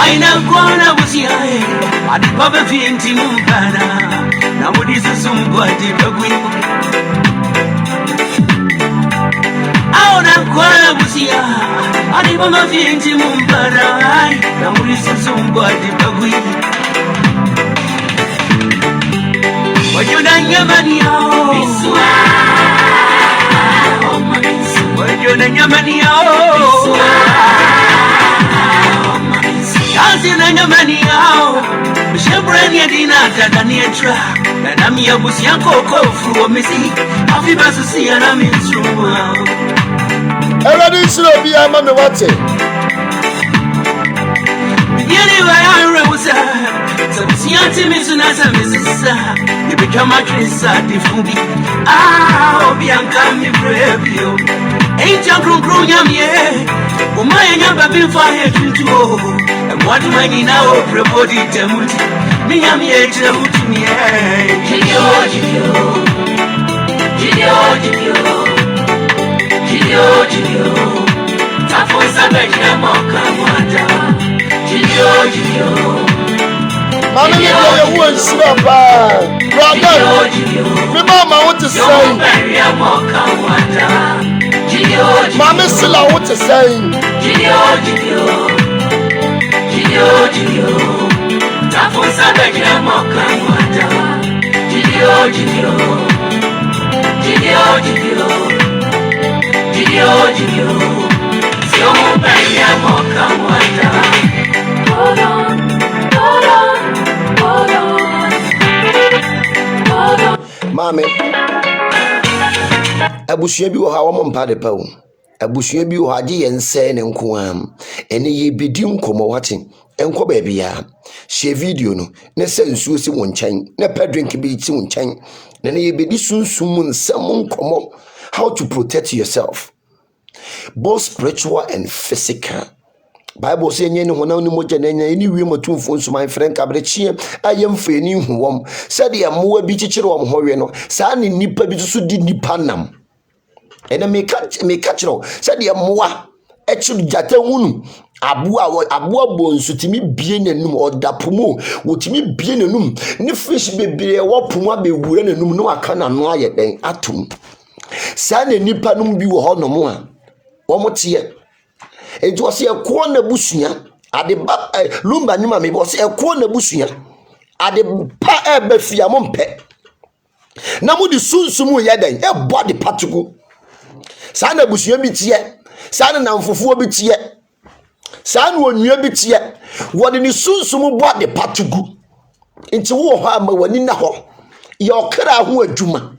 aina kona busiae adipabe fienti mumpana na mudisa sumbwati bagwi aona kona busia adipabe fienti mumpana na mudisa sumbwati bagwi wajona nyamani yao biswa wajona nyamani yao biswa kazi na nyamani yao mshebreni ya dina tatani ya tra na nami ya busi yanko kofu wa misi hafi basu siya na minstruma Everybody should be a man wate Bidiyani wa ya rewusa Sabusi yanti misu na sa misisa Ibika matrisa difubi obi yanka mi brevio Eja krum nyamye Umaya nyamba bifaye tuntuo Mwatu manyi na oprepoti temuti Miyami eche utumie Jidyo Tafonsa bejina moka mwata Jidyo Mama, you won't stop. Brother, remember what to say. Mama, still I want to say. Hold on. Mame, abusua bi wo ha wo mpa de pa wo. Abusua bi wo ha je yense ne nko am. Ene ye bedi nkomo wate. Enko ba bia. Share video no. Ne se nsuo si wo nkyɛn. Ne pa drink bi ti wo nkyɛn. Ne ye bedi sunsum nsɛm nkomo. How to protect yourself, both spiritual and physical. Bible say nye ne honam ne moja na nya ni wie matumfo nsuman fren kabrechie ayem fe ni huwom said ya moa bi chichire wom howe no saa ne nipa bi so di nipa nam ene me kachiro said ya moa echu jata hunu abua bonsu timi bie nanum odapomo wotimi bie nanum ne fish bebire wo poma be wura nanum no aka na no aye den atum saa ne nipa num bi wo ho no mo a wo motie it was a corner bushia at the lumba nima me was a corner bushia at the pa befia mompe na mo di sunsumu yeden e body patugu sana bushia bi tie sana na mfufuo bi tie sana onua bi tie wodi ni sunsumu body patugu nti wo ho ama wani na ho ye okra ho adwuma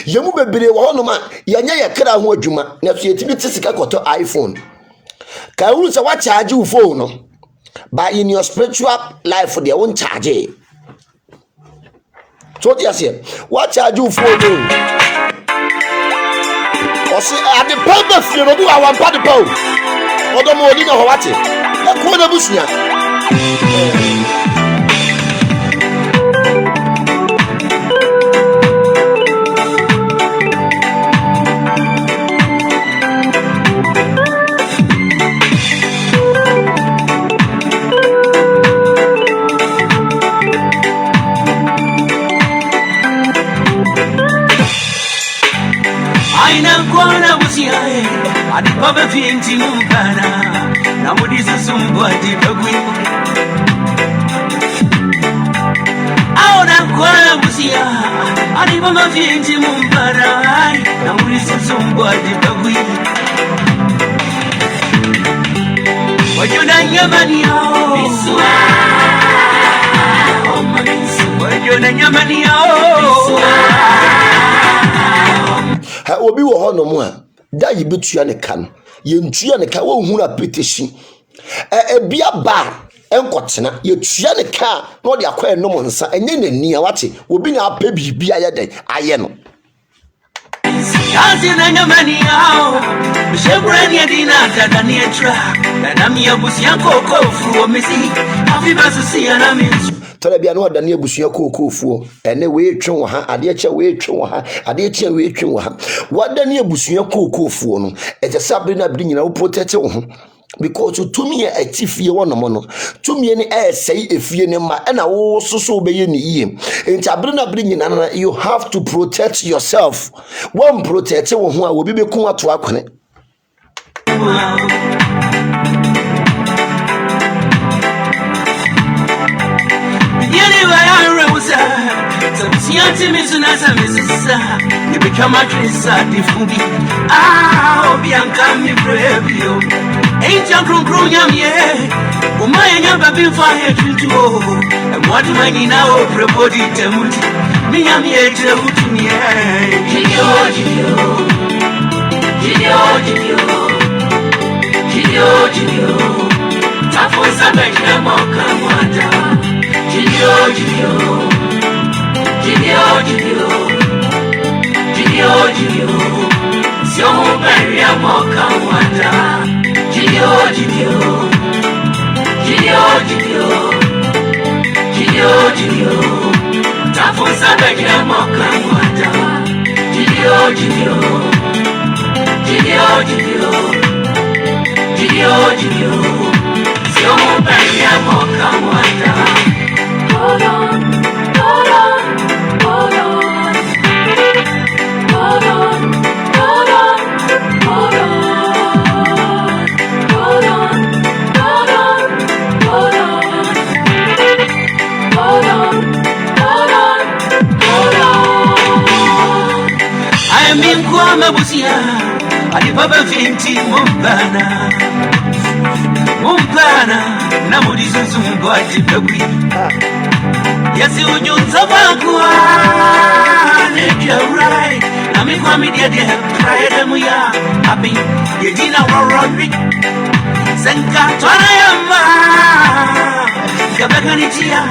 yemu bebere wo hono ma yanya yakra ho adwuma na so yetimi tisika koto iPhone ka uru se wa charge wo phone no but in your spiritual life they won't charge so they say wa charge wo phone no o se ade pamba fie no do awan pa de paw odo mo odi na ho wate e ko na busuya Adipabe fienti mumpana na mudisa sumbwati bagwi aona kona busia adipabe fienti mumpana na mudisa sumbwati bagwi wajona nyamani yao biswa wajona nyamani yao biswa ha obi wo hono mo a da yi betua ne ka no ye ntua ne ka wo hu na petition bia ba enkotena ye tua ne ka no de akwa enom nsa enye nani a wate obi na apa bibia ye den aye no kazi na nyamani yao mshebreni ya dina tatani ya tra na nami ya busi yanko kofu wa misi hafi basu siya na minsu tara bia no adane abusua kokofuo ene we twe wo ha ade eche we twe wo ha ade eche we twe wo ha wadane abusua kokofuo no ete sabre na bri nyina wo protect wo ho because to me a tifie one mono to me any say if you nema and I also so be ye in Tabrina bringing you have to protect yourself. One protect who will be kuma to akone. You become a different. Bianca, me brave you. Ain't your grown yam ye? My never been fired to go. And what do I need now? Everybody tell me, I'm here to me. Gio. Tapos a back them all come on. Gio. Siamo beri a moca wanda. Gio. Tapos a back them all come wanda. Gio. Siamo beri a moca wanda. Hold on. I am in Guamabusia, I Baba Vinti Mumbana, Namudi Zumba, yes, you Zabagua, you're right. I mean, Media, try them, we are happy. You didn't Roderick Senka Tonayama Gabakanitia,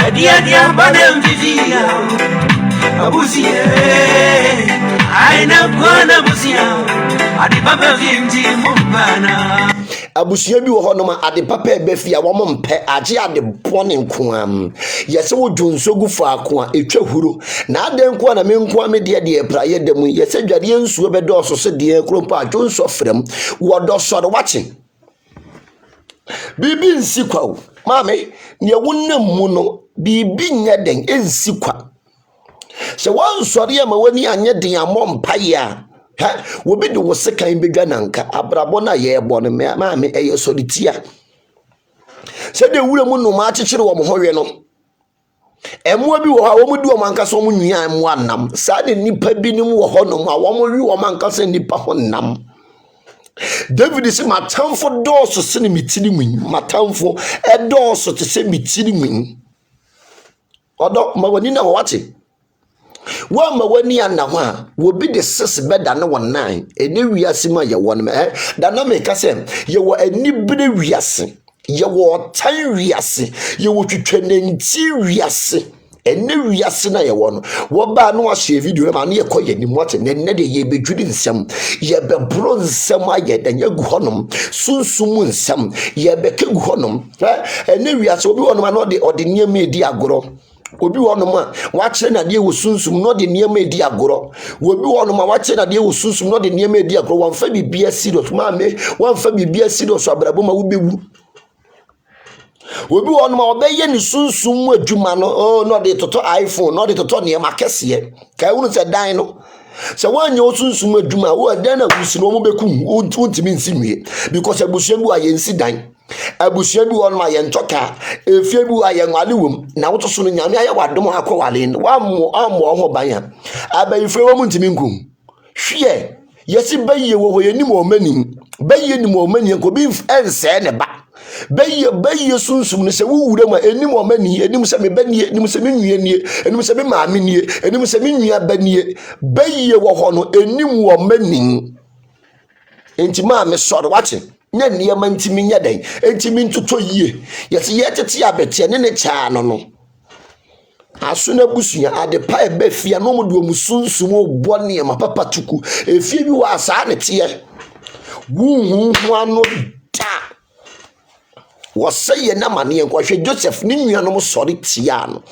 a dear Badam Vivia Abusia. I know Abusia, I did Papa Vinti Mumbana. Abusua bi wo honoma ade papa ebefia wo mpe age ade bone nkoam yese wo dwonsogu faako a etwa huro na ade nko na me nko me de praye dem yese dware nsuo be do so se de krompa adwonso frem wo do so de wache bibi nsikwa maame ne wonnam mu no bibi nyeden ensikwa se won sori ama wani anye den amompa ya ha wo bi de wo sekan bedwa nanka abrabo na ye ebo no maame eye solitia se de wure mu no ma akekere wo mo howe no emo bi wo ha wo mu di wo manka so mo nwia emo anam sa de nipa bi nim wo ho no ma wo mo wi wo manka se nipa ho nam David is matamfo doso se ne mitiri mwin matamfo doso te se mitiri mwin odo ma wani na wate wa ma wani ana ho a wo bi de sis beda ne wonan ene wiase ma ye won da na me ka se ye wo anibere wiase ye wo tan wiase ye wo twetwenenti wiase ene wiase na ye won wo ba no a share video ma na ye koye ni mote ne de ye bedwudi nsem ye be bro nsem aye da ye gu honom sunsum nsem ye be ke gu honom ene wiase obi wonom na ode niam edi agoro obi wonom a wa kire na de wo sunsum no de niam edi agoro obi wonom a wa kire na de wo sunsum no de niam edi agoro wan fa bibia serious ma me wan fa bibia serious abrabo ma wo bewu obi wonom a obeye ni sunsum adwuma no no de toto iPhone no de toto ne makese kai wonu se dan no se wanye osunsum adwuma wo dan na gusi no mo bekum untimi nsinwie because abusua bi aye nsi dan abusua bi wonom aye ntoka efie bi aye nwale wom na woto so no nyame aye wadom akowale no wa ammo ho ban abayifre wo mu ntimi nkum hwe yesi baye wo yenim o manim baye nim o manim ko bi ense ne ba baye sunsum ne se wuwure ma enim o mani enim se me banie enim se me nwie nie enim se me maame nie enim se me nwia banie baye wo ho no enim o mani enti maame soro wache nya niema ntimi nya dan entimi ntoto yie yesi ye tete abete ne cha no aso na busua ade pa ebe fia no mo do mu sunsum obo ne ma papa tuku efie bi wa asa ne te wuhu hu ano da wɔsɛ yɛ na mane yɛ nkɔhwɛ Joseph ne nuanom sɔre tia no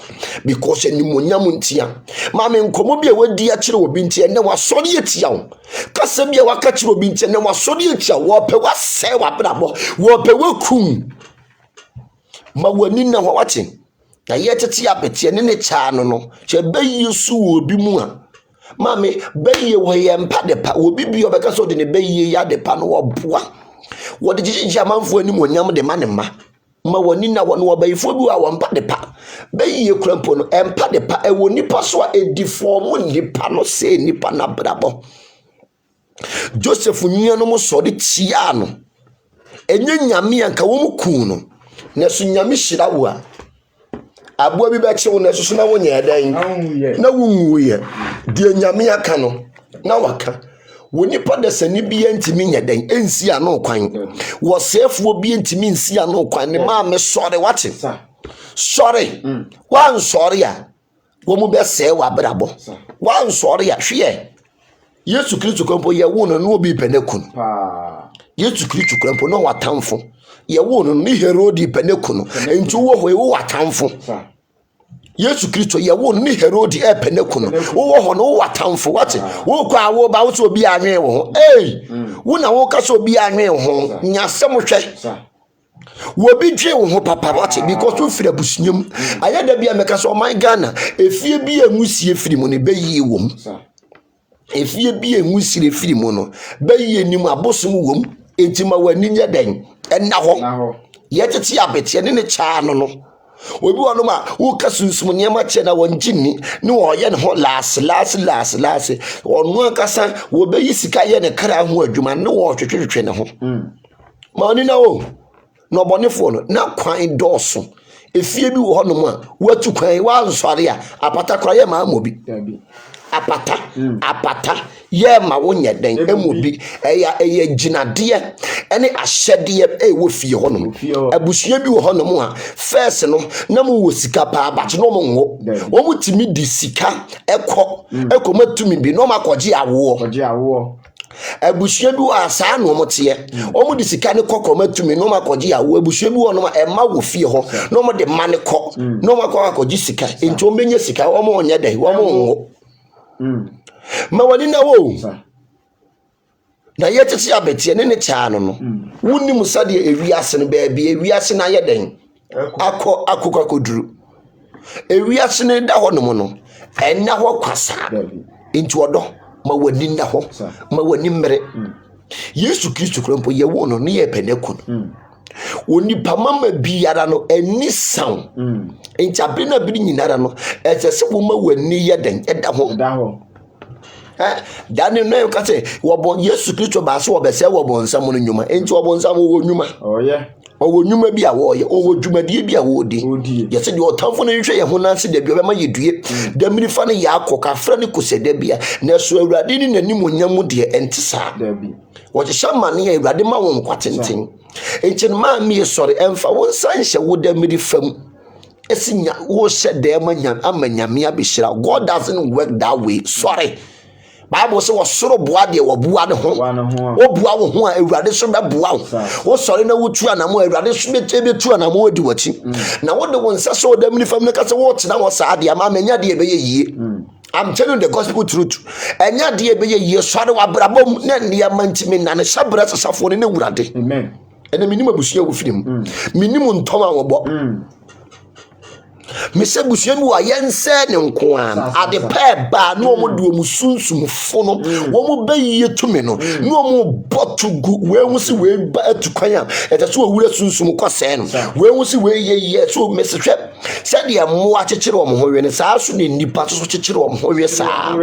because animonyam ntia maame nkɔmmɔ bi a wadi akyerɛ obi ntia ɛnɛ wasɔre atia wo kasa bi a waka kyerɛ obi ntia ɛnɛ wasɔre atia wo wɔpɛ wasɛe wabrabɔ wɔpɛ wakum ma w'ani na hɔ wate na yɛtete apɛteɛ ne kyaa no kyɛ bɛyie so wɔ obi mu a maame bɛyie wɔ yɛ mpa de pa obi bi ɔbɛka sɛ ɔde ne bɛyie yɛ ade pa no wɔboa wɔde gyegyegye amanfoɔ anim onyam de ma ne ma w'ani na wɔn wɔbɛyifoɔ bi a wɔmpa de pa bɛyie kura mpo no ɛmpa de pa ɛwɔ nipa so a ɛdi fɔm nipa no sɛ nipa na brabɔ Joseph nuanom sɔre tia no ɛnyɛ nyame anka wɔn kun no na so nyame hyira wo a aboa bi bɛkye wo na so na wonyɛ dan na wonwuye de nyame aka no na waka wo nipa de sani bi ntimi nya dan ensi ano kwan wo sefuo bi ntimi nsi ano kwan ne ma me sɔre wate sɔre wan sɔre a wo mu bɛsɛ wa brabɔ wan sɔre a hwe Yesu Kristo kompo ye wo no no obi penekun Yesu Kristo kompo no watamfo ye wo no ni Herodi penekun enti wo ho wo watamfo Yesu Kristo ye wo ni Herodi penekun wo ho no watamfo wate wo kwa wo ba wo so obi anwe wo ho wo na wo ka so obi anwe wo ho nyasem hwe wo bi dwe wo ho papa wate because wo fira busunyam ayada bia meka so my Ghana efie bi enwusie firi mu ne beyi wo mu efie bi enwusire firi mu no beyi nim abosom wom entima wani nya den enna ho yetete abete ne kyaa no obi wono ma wo ka sunsum niam che na wonjini ne wo ye ne ho las onu akasa wo beyi sika ye ne kra ho adwuma ne wo twetwetwe ne ho ma oni na wo no bonefo no na kwan dɔɔso efie bi wo hono ma watu kwan wa nsɔre a apata kra ye ma amobi apata ye ma wonye den emobi eya ginade ene ahyɛde wo fie hono abusua bi wo hono mu a first no na mu wo sika pa abache no mo ngo wo mutimi di sika ekomatumi bi no makɔgye awo abusua bi wo asa no mo te o mu di sika ne kokomatumi no makɔgye awo abusua bi wo no ma wo fie ho no mo de ma ne kɔ no makɔgye sika enti o menye sika o mo onye den wo mo ngo ma wani na wo na yetete abete ne kyaa no wonni musade ewiase no baabi ewiase na yeden akokoduru ewiase ne da honom no enna ho kwasa enti odo ma wani na ho ma wani mmere Yesu Kristo krampo ye wo no ne ye penekun woni pamama biara no eni sound enti abena bi nyinara no etese wo ma wani yeden eda ho Daniel no ka say wo bon Yesu Kristo ba so wo be say wo bon nsam no nyuma enti wo bon nsam wo nyuma wo nyuma bi a wo ye wo dwumadie bi a wo di ye se de otamfo no hwe ye ho nanse da bi obema ye due da mirifa no ya akoka fra ne koseda bia na so awurade ni nanim onyam de entisa da bi wo je shamane ya awurade ma wo nkwatenten enti ma mi sɔre emfa wo nsan hye wo da mirifam esinya wo hye da amanyame abehira. God doesn't work that way. Sorry, Bible say wo soro boa de wo bua ne ho wo bua wo ho a awurade so be boa wo sɔre na wo tu anamo awurade so be tu anamo odi wachi na wo de wo nsa so da mirifam ne ka se wo tena wo saa de ama manya de be yie. I'm telling you the gospel truth. Enya de be yie sɔre wa brabom na ne amantimi na ne hyabra sasafo ne awurade. Amen. Ene minimum busua wo firim minimum ntoma wo bo mese busua mu ayense ne nko a ade pa ba no mo do mu sunsum fo no wo mo bayiye tumi no no mo botugu we hu si we ba atukwan a eta so wura sunsum kɔsɛ no we hu si we ye so mese hwɛ sɛ de mo akyekyere wo mo ho we ne saa so ne nipa so kyekyere wo mo ho we saa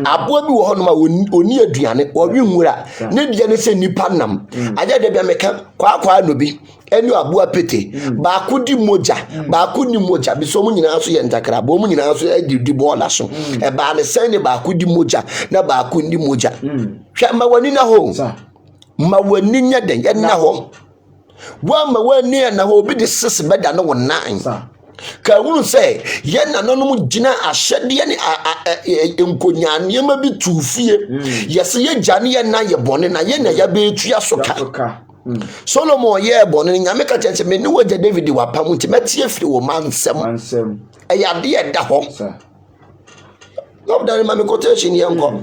aboa bi wo hono ma oni aduane wo wi nwura ne dia ne se nipa nam aja de bia meka kwa no bi enu aboa pete ba akudi moja ba akudi moja bi so mu nyina so ye ntakra bo mu nyina so di bola so e ba ne sen ne ba akudi moja na ba akudi moja hwa ma wani na ho ma wani nya den ye na ho wa ma wani na ho bi de sese beda no wonan ka wunu say ye na no mu gina ahyede ne enkonyane ma bi tufie yese ye jane ye na ye bone na ye na ya be etua soka Solomon ye bone nyame ka cheche me ne wagya David wa pam nti metie firi wo mansem eyade e da ho no da ma me quotation ye nko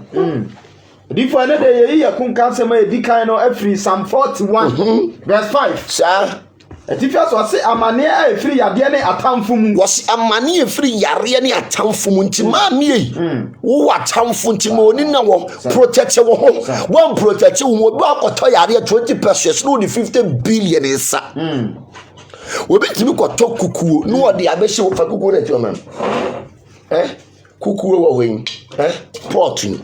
Before that day ye kun kan se ma edi kan no afiri Psalm 41 verse 5 sir Etifias was say amane a free yade ne atamfo mu was amane a free yare ne atamfo mu nti ma me wo atamfo nti ma oni na wo protect wo ho one protect wo bi akoto yare 20% no 50 billion isa we bitimi koto kukuo no wo de abehye wo fa kukuo na ti o man kukuo wo wen portin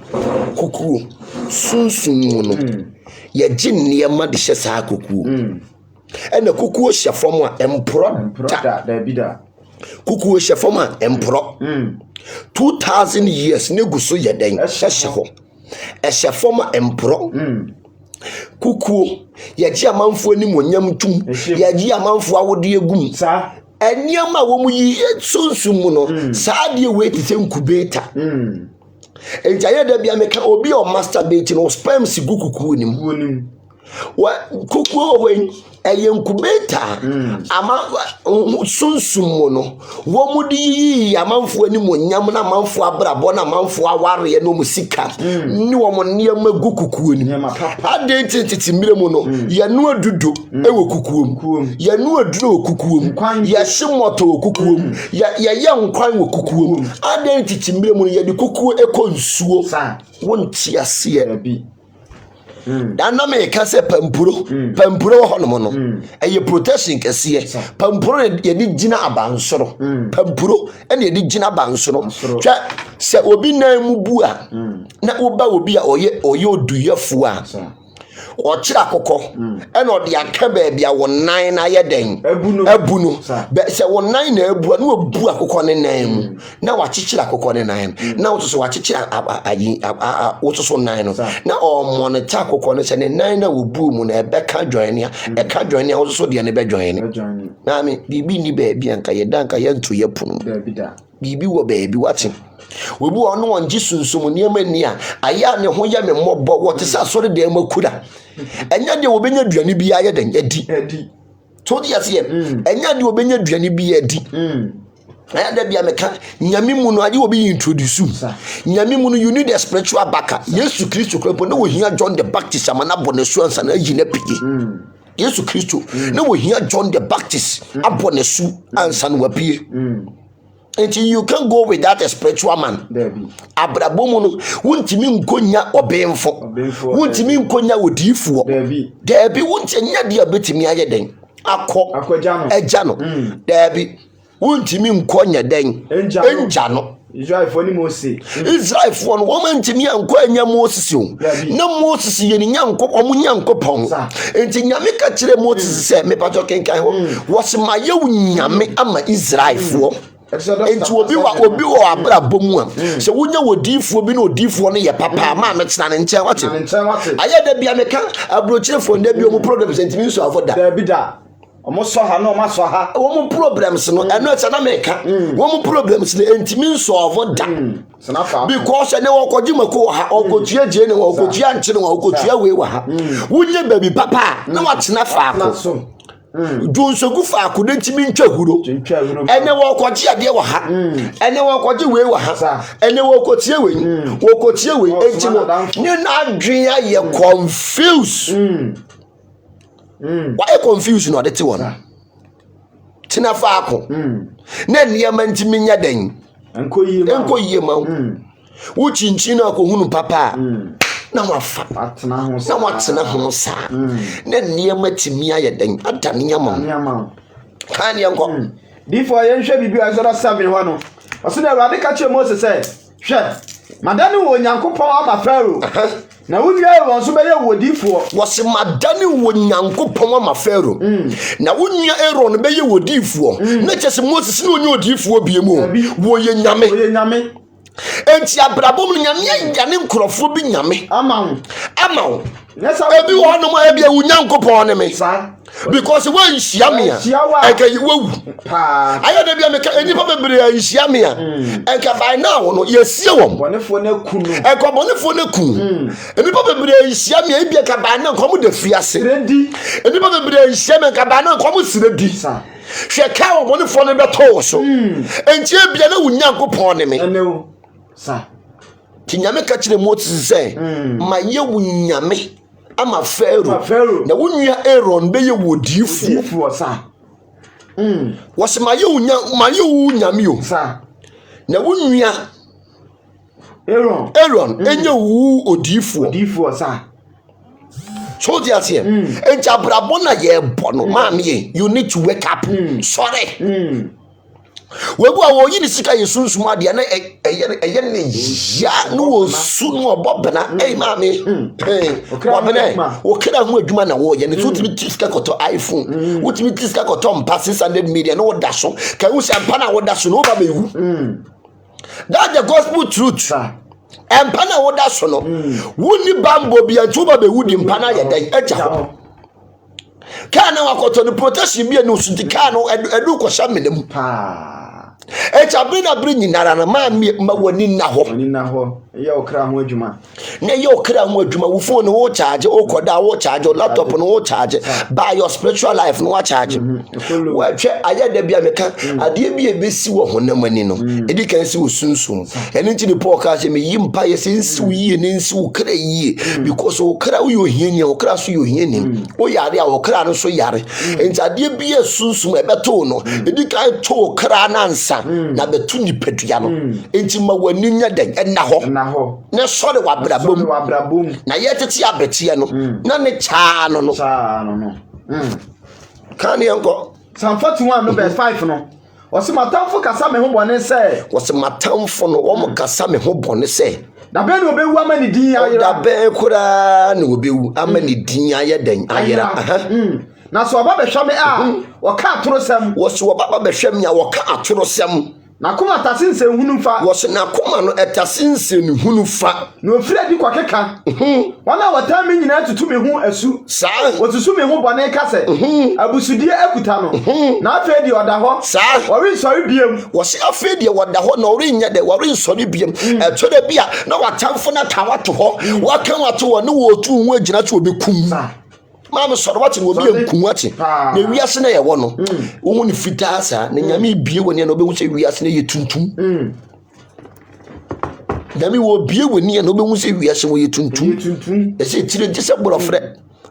kukuo sunsun mu no ye ginne ma de hye saa kukuo ena kukuo hye fom a empro da bida kukuo hye fom a empro 2000 years ne guso ye den hye ho hye fom a empro kukuo ye gi amanfo ani monyam tum ye gi amanfo awode egum sa eniama wo mu yi sunsun mu no saa de we ti se nkubeta enjaye da bia meka obi o masturbate no sperm si kukuo nim wa kukuo wen eyenkubeta ama sunsun mu no wo mu di amanfo ani monyam na amanfo abrabo na amanfo aware no musika ni wo mo niam agu kukuo ni ade tititi mire mu no ye no adudo ewo kukuo ye no adudo kukuo ye hyemoto kukuo ye nkwan wo kukuo ade tititi mire mu ye di kukuo ekonsuo wonti ase e dana me ka se pampuro ho no no eye protection kese pampuro ye di gina abansoro pampuro ene ye di gina abansoro twa se obi nan mu bu a na oba obi a oye oduyefo a o kira kokko ene ode aka ba bia wo nan na ye den abuno be se wo nan na abu na obu akokko ne nan mu na wa kikira kokko ne nan na wo so wa kikira ayi wo so nan no na o monitor kokko ne se ne nan na wo bu mu na be ka join ya e ka join ya wo so de ne be join na me bibi ni ba bia nka ye danka ye nto ye punu bibi wo ba bi wati obi ono onji sunsum niam ani a aya ne ho ya me mobbo wo te sa sori de makura enya de obenya duane bi aye den edi to di ase enya de obenya duane bi edi aya da bia meka nyame mu no aje obi introduce nyame mu no you need a spiritual backer Yesu Kristo kropo na wo hia John the Baptist amana bonesu ansa na ayi na pigi Yesu Kristo na wo hia John the Baptist abonesu ansa na wapie until you can go without a spiritual man. Abrabomu no wuntimi nkonya obemfo. Wuntimi nkonya odifo. Debi wuntenya dia betimi aye den. Akojano. Ejano. Debi wuntimi nkonya den. Enjano. Israelfo ni Moses. Israelfo no woman ntimi anko anya Moses o. Na Moses ye ni nyanko omunyankopon. Enti nyame ka kire Moses se me pato kenkan ho. Wose maye wunyame ama Israelfo. Enti obi wo abrabọ mu a se wonya wodifuo bi na odifuo no ye papa ma metena ne nche wate aye da bia meka abrochirefo nda bi o mu problems enti mi so avoda da bi da omo so ha na omo so ha wo mu problems no eno echa na meka wo mu problems no enti mi so avoda because ne wo koji mako ha okotua je ne wo okotua nche ne wo okotua we wa ha wonya baby papa na watena faako Jonsogu fa akude ntimi ntwahuro ene wo koje ade wo ha ene wo koje we wo ha ene wo kotie we entimo ni na adwen aye confuse why confuse no de te won tina fa ako na niam ntimi nya den enko yie ma wo chinchin na ko hunu papa na wafa na watena ho sa na niam atimi aye den adane nyama kan yanko before yenhwe bibi azora 7 ho no oso na Awurade ka che Moses say hwe madane wo Nyankopon ama Pharaoh na wunua won so be ye wodifuo wose madane wo Nyankopon ama Pharaoh na wunua Aaron be ye wodifuo na chese Moses na onye wodifuo biemu wo ye nyame enti abrabom nyame yane nkrofo bi nyame ama wo ebi wo no mo ebi e Nyankopon ne me because when Shiamia eka yiwu ayo de bia meka enipa bebre Shiamia eka by now no yesie wom bonefo na ku no eka bonefo na ku enipa bebre Shiamia ebi eka by now komo de fiase enipa bebre Shiamia eka by now komo siredi hwe ka wo bonefo no beto so enti ebia na Nyankopon ne me enewo sa tinyame ka kire Moses say ma ye nyame ama Pharaoh na wonua Aaron be ye wodifu sa wose ma ye nyame o sa na wonua Aaron enye wu odifu sa so dia tie enja abrabo na ye bono maame you need to wake up sorry webu awo yi ni sika yesunsum ade na eye ne ya no wo su no obobena maame obena wo kira ho adwuma na wo ye ne so timi sika koto iPhone wo timi sika koto mpa 600 million no wo da so ka wo sampa na wo da so no ba bewu that the gospel truth empa na wo da so no wo ni bambo bia tuba bewu di mpa na ye dan aja ho kana wakoto ni protection bia no sunti kana edu ko sha menam echa bring nyinara na ma wani na ho ye okra ho adwuma na ye okra ho adwuma wo phone wo charge o koda wo charge laptop no wo charge by your spiritual life no wo charge wa twe aye da bia meka ade bia besi wo honam ani no edi kan si wo sunsum eni nti ni Paul ka se me yimpa ye sensi wo yie ne nsi wo kra yie because wo kra wo yohiani wo kra so yohiani wo yare a wo kra no so yare enti ade bia sunsum ebeto no edi kan to kra na nsa na betu ni pedua no enti ma wani nya den na ho na sori wa brabom na ye tete abetie no na ne cha no kan yenko Psalm 41 no verse 5 no wose matamfo kasa me ho bone se wose matamfo no wo kasa me ho bone se da be no obewu amani din ayera da be kura na obewu amani din ayeden ayera na so oba be hwame a wo ka atorosem wose oba be hwame a wo ka atorosem na kuma tasinse hunu fa wose na kuma no etasinse ni hunu fa no ofira di kwakeka wana watame nyina tutu me hu asu sa wotusu me hu bone kase abusudie akuta no na afedi oda ho sa ori sori biem wose afedi oda ho na ori nya de ori sori biem etode bia na watamfo na tawato ho wakan wato wo ne wo tu hu agina to obekum maame soro wate no obi enkunwate na wiase na ye wo no wo ni fitaa sa na nyame bie woni na obehu se wiase na ye tuntum nyame wo bie woni na obehu se wiase wo ye tuntum ese tire gese borofre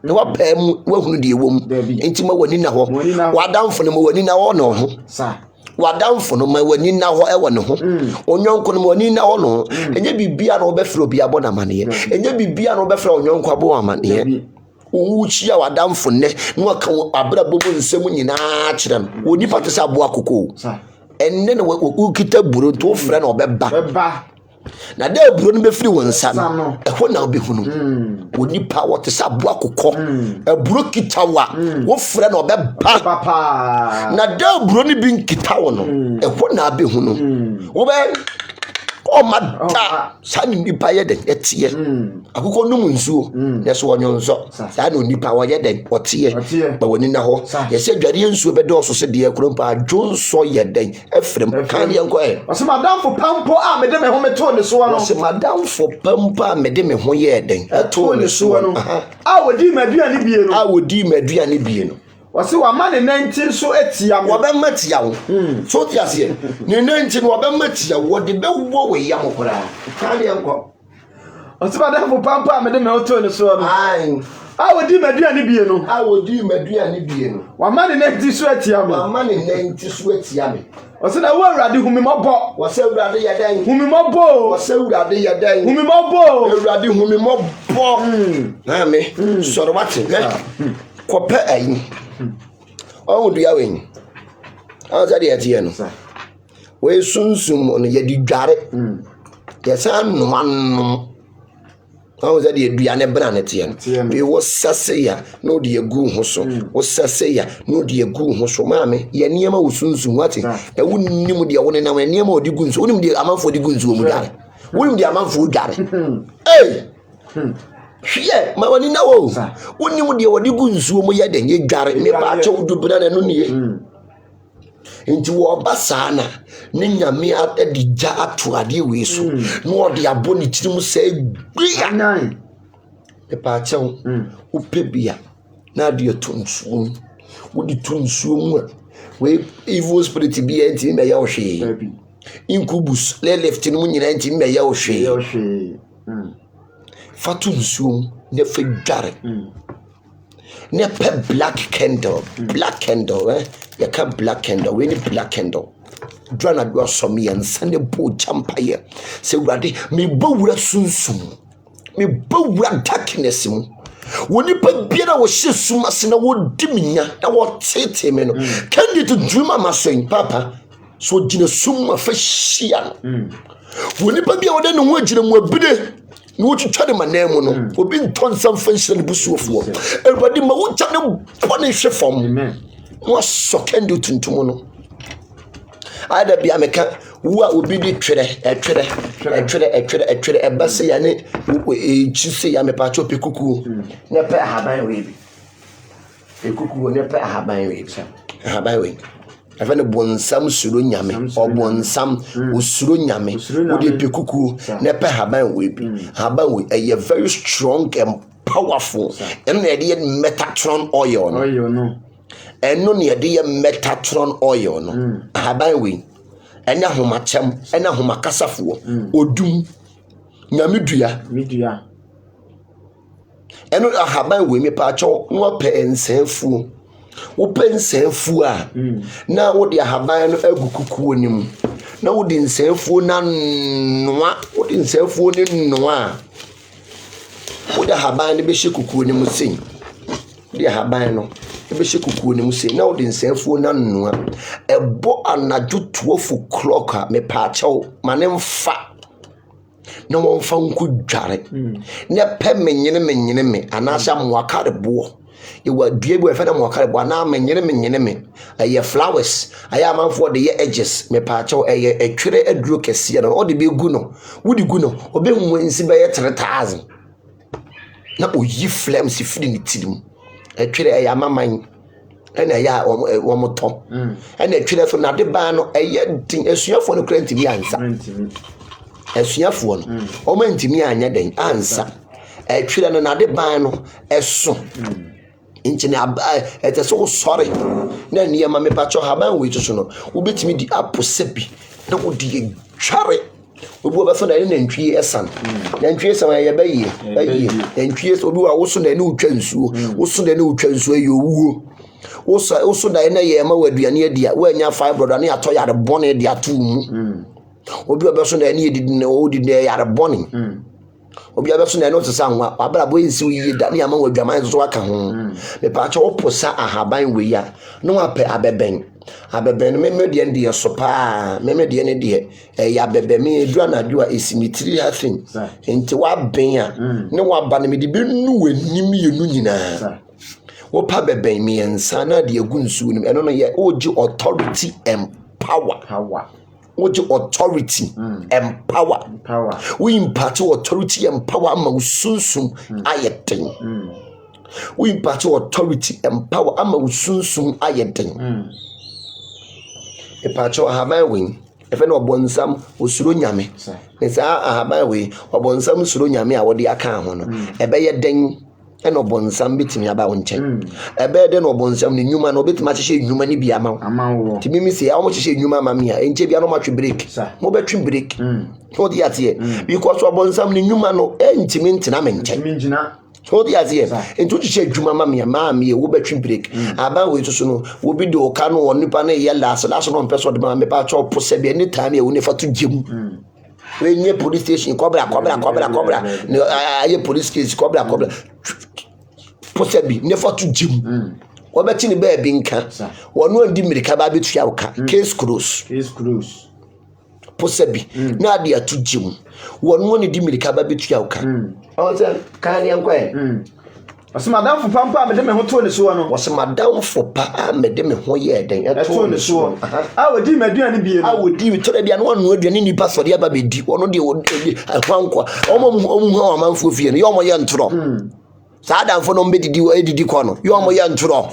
na wa pam wa hunu de wom enti ma woni na ho wadamfo no ma woni na ho no ho sa wadamfo no ma woni na ho e wo ne ho onyonko no ma woni na ho no enye bibia na obefre obi abona mane enye bibia na obefre onyonko abo amane uchi ya wadamfo ne no aka abrabom nsem nyina kire no woni patese abo akoko enne na ukita buro to frɛ na obeba na da buro no befiri wonsa no ɛho na obehunu woni pa wotese abo akoko aburo kitawa wo frɛ na obeba na da buro no bi nkitawo no ɛho na abehunu wo be o mata sani nipa ye den etie akoko num nsuo ne so wonyo nso sa na nipa wo ye den otie ba woni na ho ye se dware nsuo be do so se de akrompa adwonso ye den efrem kan ye nko e o se madam fo pampo a me de me ho meto ne so no se madam fo pampo a me de me ho ye den eto ne so no a wodi maduane bie no a wodi maduane bie no wase wa ma ne 19 so etia mo be matia wo so tia se ne 19 wo be matia wo de be wo we ya mo kora kan ye nko o se madam fo pampo a me de me ho to ne so no ai a wodi maduane bie no a wodi maduane bie no wa ma ne 19 so etia mo wa ma ne 90 so etia me o se na wo awrade humimobɔ wo se awrade ye dan humimobɔ wo se awrade ye dan humimobɔ awrade humimobɔ na me soro wate kope ayi o du ya wen anza de atie no we sunsum no ye di dware ye san no how that the Diana Branetian. We was Sasaya, no dear goo hoso, was Sasaya, no dear goo hoso, mammy, Yaniama was soon watching. I wouldn't know the one and our name or the goons, wouldn't the amount for the goons who die. Wouldn't the amount for die. Hey! Yeah, my one in our wouldn't you the one the goons who we had and you got it, me patch of the banana no near. Into Basana, Nina me at the jar to a dear way so, nor the abonitum say, Nine. The patchon, Upebia, Nadia Tunsoon, would the Tunsoon, where evil spirit be anti Mayoshi, Incubus, left in Munyan anti Mayoshi, Fatunsoon, the fig garret. Never black candle, eh? You can't black candle, we need black candle. Drana do some me and Sunday boat champagne. Say, Raddy, me bow soon soon. Me bow darkness. When you put Biana was she suma sina would dimina, that what say him. Can you to dream my saying, Papa? So Gina summa fashion. When you put the other no word, you were bidder. No to try my name on. We've been torn some French and bush of war. Everybody, my own channel punish from. What so can do to tomorrow? Either be a mechanic who will be the trader, a bassy, and a say I'm a patch of a cuckoo. Never have my way. A cuckoo never have my way. Have my way. I've had a bon some surunyame or bon some usurunyame would be cuckoo, never have my whip. Habawi, a very strong and powerful, and the idea Metatron oil. No. And no near dear Metatron oil. No. Habawi, and a homacham, and a homacasafu, or doom Namidria. And not a habawi me pacho, no pen save fool. Open save fua. Now what the Habayan Egukunim. Now didn't save for none. What didn't save for noir. What the Habayan Bishikukunim sing. The Habano, the Bishikukunim sing. Now didn't save for none. A bo and a ju 12 o'clock me pacho, my name fat. No one found good jarret. Ne pen me, and I shall walk out the boar. You were be able to find a more carabana, me. A year flowers. I am for the year edges. Me pacho a trade a drug a sea or the big guno. Would you guno or be when see by 3,000? Now, ye flames if you need to. A trade a yama mine. And a ya one more top. And a trade for not the ban a year thing as you for the current to be answer. As you have one. Or meant to me answer. A trade and another ban as soon. It is so sorry. Then near my patch of Haban, which is no, will bet me the apple sepi. No, would the cherry. We will have an entry as son. Then trace my bay, and trace will do also the new chance, also the new chance where you woo. Also, Diana Yama would be near the when your 5 brother near Toya the bonnet, their tomb. Will be a person that needed no day at a bonnet. Obi abeso na no tesa nwa abara boy nsi yi da na yama wadwaman so aka ho me pa cha oposa ahaban we ya no ape abeben me de ndi so pa me de ne de ya bebe me dura na dua esimitiri ha thing enti wa ben a ne wa ba ne me de bi nu wanim ye nu nyina wo pa beben me ensa na de agunsu nim eno no ye oji authority and power. What authority and power. We impart authority and power among Sunsum Ayating. We impart authority and power among Sunsum Ayating. A patch of Habawi, if I know Bonsam was Surunyame. It's a Habawi or Bonsam Surunyame, or the account. A bayer ding. And no bonsam bit me about chain. A bed no bonsam, the human or bit much human be amount. To me, say how much is human mamma, and Jabiano much break, more battery break. Hold the idea because what bonsam the human no intimate and amen. Hold the idea and to say Juma mamma, mammy, a battery break. About which will be do cano or nipane yellow, so that's one person, my patch or possibly any time you will never to Jim. When near police station, cobra, no, police case, cobra. Possibly never to Jim. What about in bear being cat? One won't dimmy the cababi case cruise. posabi na ade atu gim wonu ne di mirika ba betua uka o se kan ne nkwa Wase madam fo pampa me de me ho to ne so no. Wase madam fo pa me de me ho ye den to ne so. A wodi maduane bie no. A wodi mi to de bia no wonu aduane ni pa so de aba bedi. Wono de ahwankwa. Omo amanfo fie no. Yo mo ye ntoro. Sa dan fo no mbedidi edidi ko no. Yo mo ye ntoro.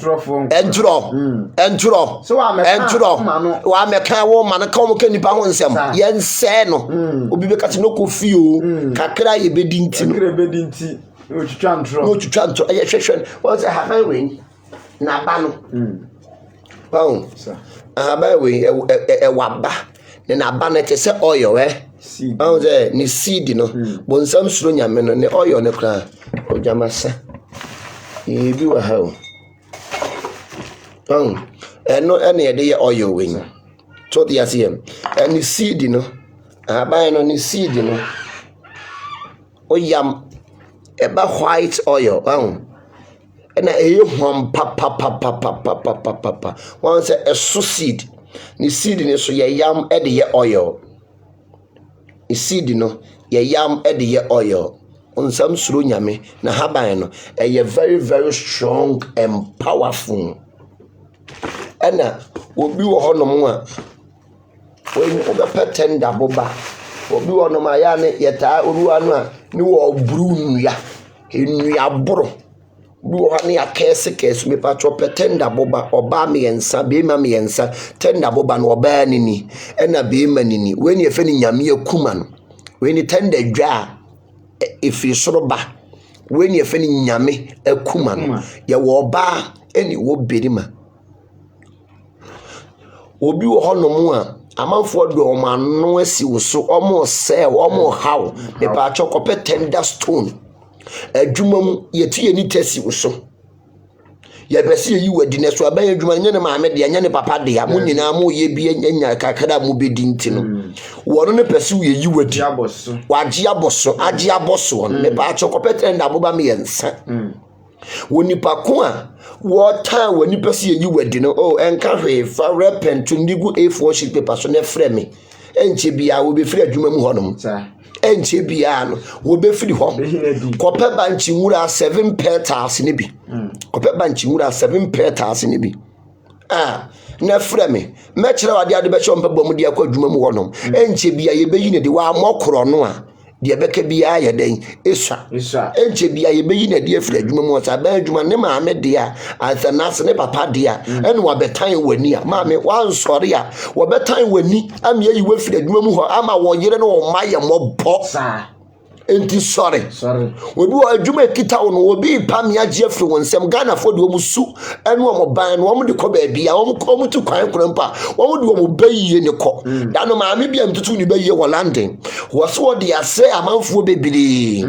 Enturo. So wa me enturo. Wa me kan wo ma na ka mo kan nipa ho nsem. Ye nse no. Obi be ka ti no ko fie o. Kakra ye bedi nti no. Kakra bedi nti. No chuchantro aye hwehwe what's happen when na ba no wow aba we waba na ba na tese oil seed ni seed no bonsam suro nyame no ne oil ne kra ojamasa bi wa ha no ene ye de oil we so the asem ni seed no aba no ni seed no oyam eba white oil na eye hom papa one say a seed ni seed ni so ye yam e de ye oil ni seed no ye yam e de ye oil onsam suro nyame na haban no eye very very strong and powerful ana obi wo honom a when oga pretenda boba obi wo no ma ya ne yeta oruwa no a ni wo buru ya enu aboro bi wo ne akese me patro pretenda boba oba me yensa be ma me yensa tenda boba no oba nini ena be ma nini we ne efe ni nyame akuma no we ni tenda dwa efi soroba we ne efe ni nyame akuma no ye wo oba eni wo berima obi wo honom a amanfo do omano asi wo so omo se omo haw me pa chokope tender stone adwumam yetu ye ni tesi wo so ye bese yi wadi ne so aban adwuma nye ne maame de anya ne papa de ya munyina mo ye bi anya kakada mo bedi ntino wono ne pese wo ye yi wadi waji aboso agi aboso me pa chokope tender boba me yensa woni pako a water woni pese ye wadi no enka hwe fa repent ndigu A4 sheet paper so ne frɛ me enche bia wo be frɛ adwuma mu honom enche bia no wo be frɛ ho kope banchi nwura 7 petals ne bi kope banchi nwura 7 petals ne bi na frɛ me mɛkyerɛ wade ade bɛhyɛ mpɛ bɔ mu de akɔ adwuma mu honom enche bia ye beyi ne de wa mɔkoro no a de beka bia ya den eswa enche bia ye beyi na de afira adwuma mu sa ba adwuma ne maame de a ansanase ne papa de a ene wa betan wani a maame wan sori a wo betan wani am ye yi wa afira adwuma mu ho ama wo yire ne wo maye mobbo sa enti sorry obi wo adwuma kita wo no obi pam ya je afiri wonsem Ghana fo de wo musu ene wo ban no wo de ko ba bia wo ko mutu kwan krampa wo de wo bayiye ne ko da no maame bia mtutu ni bayiye wo London wo so de ase amanfo bebiri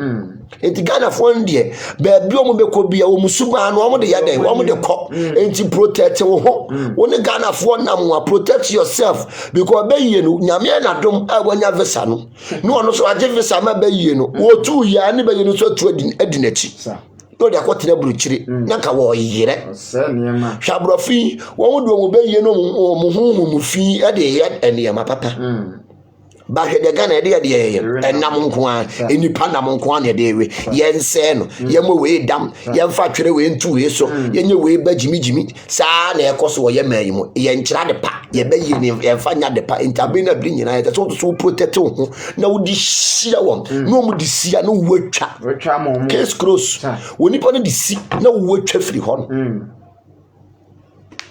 enti Ghana fo ndie ba bia wo be ko bia wo musu ban no wo de ya den wo de ko enti protect wo ho wo ne Ghana fo nam wa protect yourself because bayiye no nyame na dom a wanya visa no no no so age visa ma bayiye no wo tu ya ne bayiye no so tu adinachi no de akotena buruchire na ka wo yire hwabrofi wo do wo bayiye no mo hu mu fi e de ye enema papa ba hwede Ghana de enam nko a enipa nam nko a ne de we yense no yemo we dam yemfa twere we ntu we so yenye we ba jimijimi saa na ekoso wo ye mayimo ye nkyira de pa ye ba yi ne yemfa nya de pa ntabe na bri nyina ye so protect ho na wo di sia wo no mu di sia no watwa mo case close woni pa no di si na wo watwa firi ho no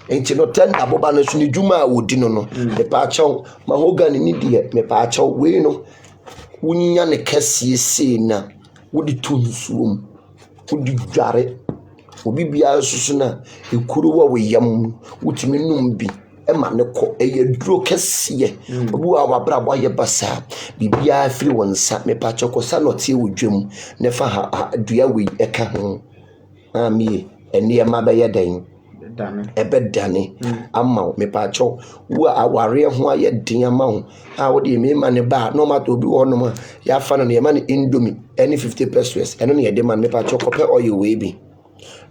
enti no tenda boba no so ni dwuma a wodi no no me pa achew mahogany ni de me pa achew we no wunya ne kasie sei na wodi tunsuom wodi dware obi bia susu na ekuru wa we yam wutimi num bi e ma ne ko eye duro kasie obi wa wabra bo ye basa bibia afiri wonsa me pa achew ko sa no tie wodwam ne fa ha dua we e ka ho amie ene e ma ba ye den ebedane ama me pa cho wo aware ho aye din ama ho a wo de me ma ne ba no matter obi wo no ma ya fa no ne ma ne indomie any 50 pesos eno ne de man me pa cho kope oil we bi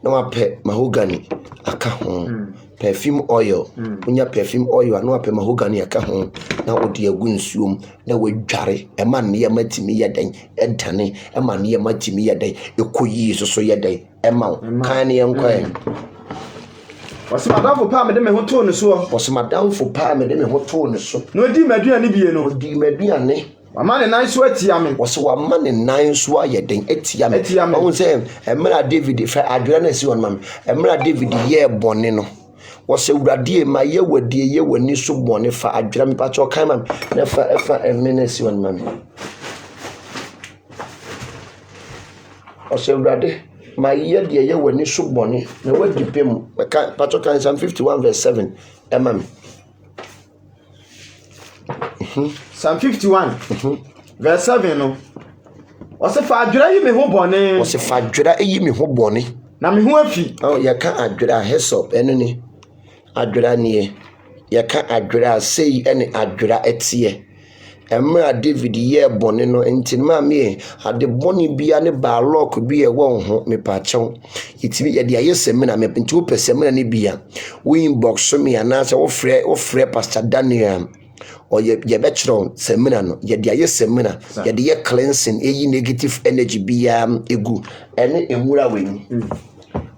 na wape mahogany aka ho perfume oil unya perfume oil na wape mahogany aka ho na odi agu nsuom na wadware ema ne matimi yeden edane ema ne matimi yeden ekoyi soso yeden ema kan ne enkoe Madam for Pam, de me ho to ne so. Madam for Pam, de me ho to ne so. No di madua ne bie no. Di madua ne. Mama ne nan so atia me. Wa man ne nan so ayeden atia me. Won say emra David fa adwera na si won mam. Emra David ye bone no. Wose wurade ma ye wadie ye wani so bone fa adwera me pa cho kan mam. Na fa emene si won mam. Wose wurade my year the year when you shoot bonnie, the word you pay Patrick Psalm 51 verse 7. Psalm 51 verse 7. No, what's a fadra you me ho bonnie? What's a fadra you me ho bonnie? Na me ho afi. Oh, you can't adra hesop enemy. Adra near. You can't adra say any adra etie. Emra David ye bone no enti ma me ade bone bia ne ba lock bia won ho me pa chew itimi ye de ayesemina me penti wo pesemina ne bia wo inbox me anase wo frɛ Pastor Daniel o ye be chiro semina no ye de ayesemina ye de ye cleansing eyi negative energy bia egu ene emura weni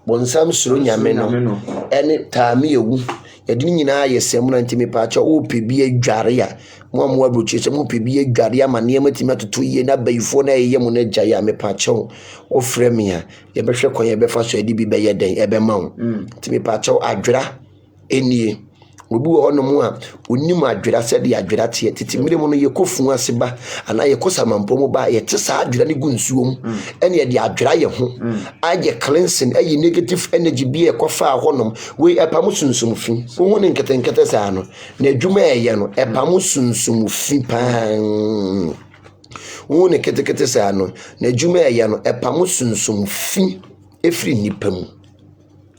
bonsam suro nyame no ene taami ewu ye de nyina ayesemina enti me pa chew wo pe bia dware ya mo abrochi se mo pebi adware amane matimi atoto ye na bayifo na ye mo na gya ya me pa chew o frɛ me a ye behwe kon ye befa so adi bi be ye den e be ma wo timi pa chew adwera enie obi wo no mo a onim adwera se de adwera te titimire mo no ye kofu ase ba ana ye kosamampo mo ba ye te sa adwera ne gunsuom ene ye de adwera ye ho aye cleansing aye negative energy bi e kofa ahonom we epam sunsum fi wo ne nkete sa no na adwuma ye no epam sunsum fi pan wo ne kete sa no na adwuma ye no epam sunsum fi efri nipam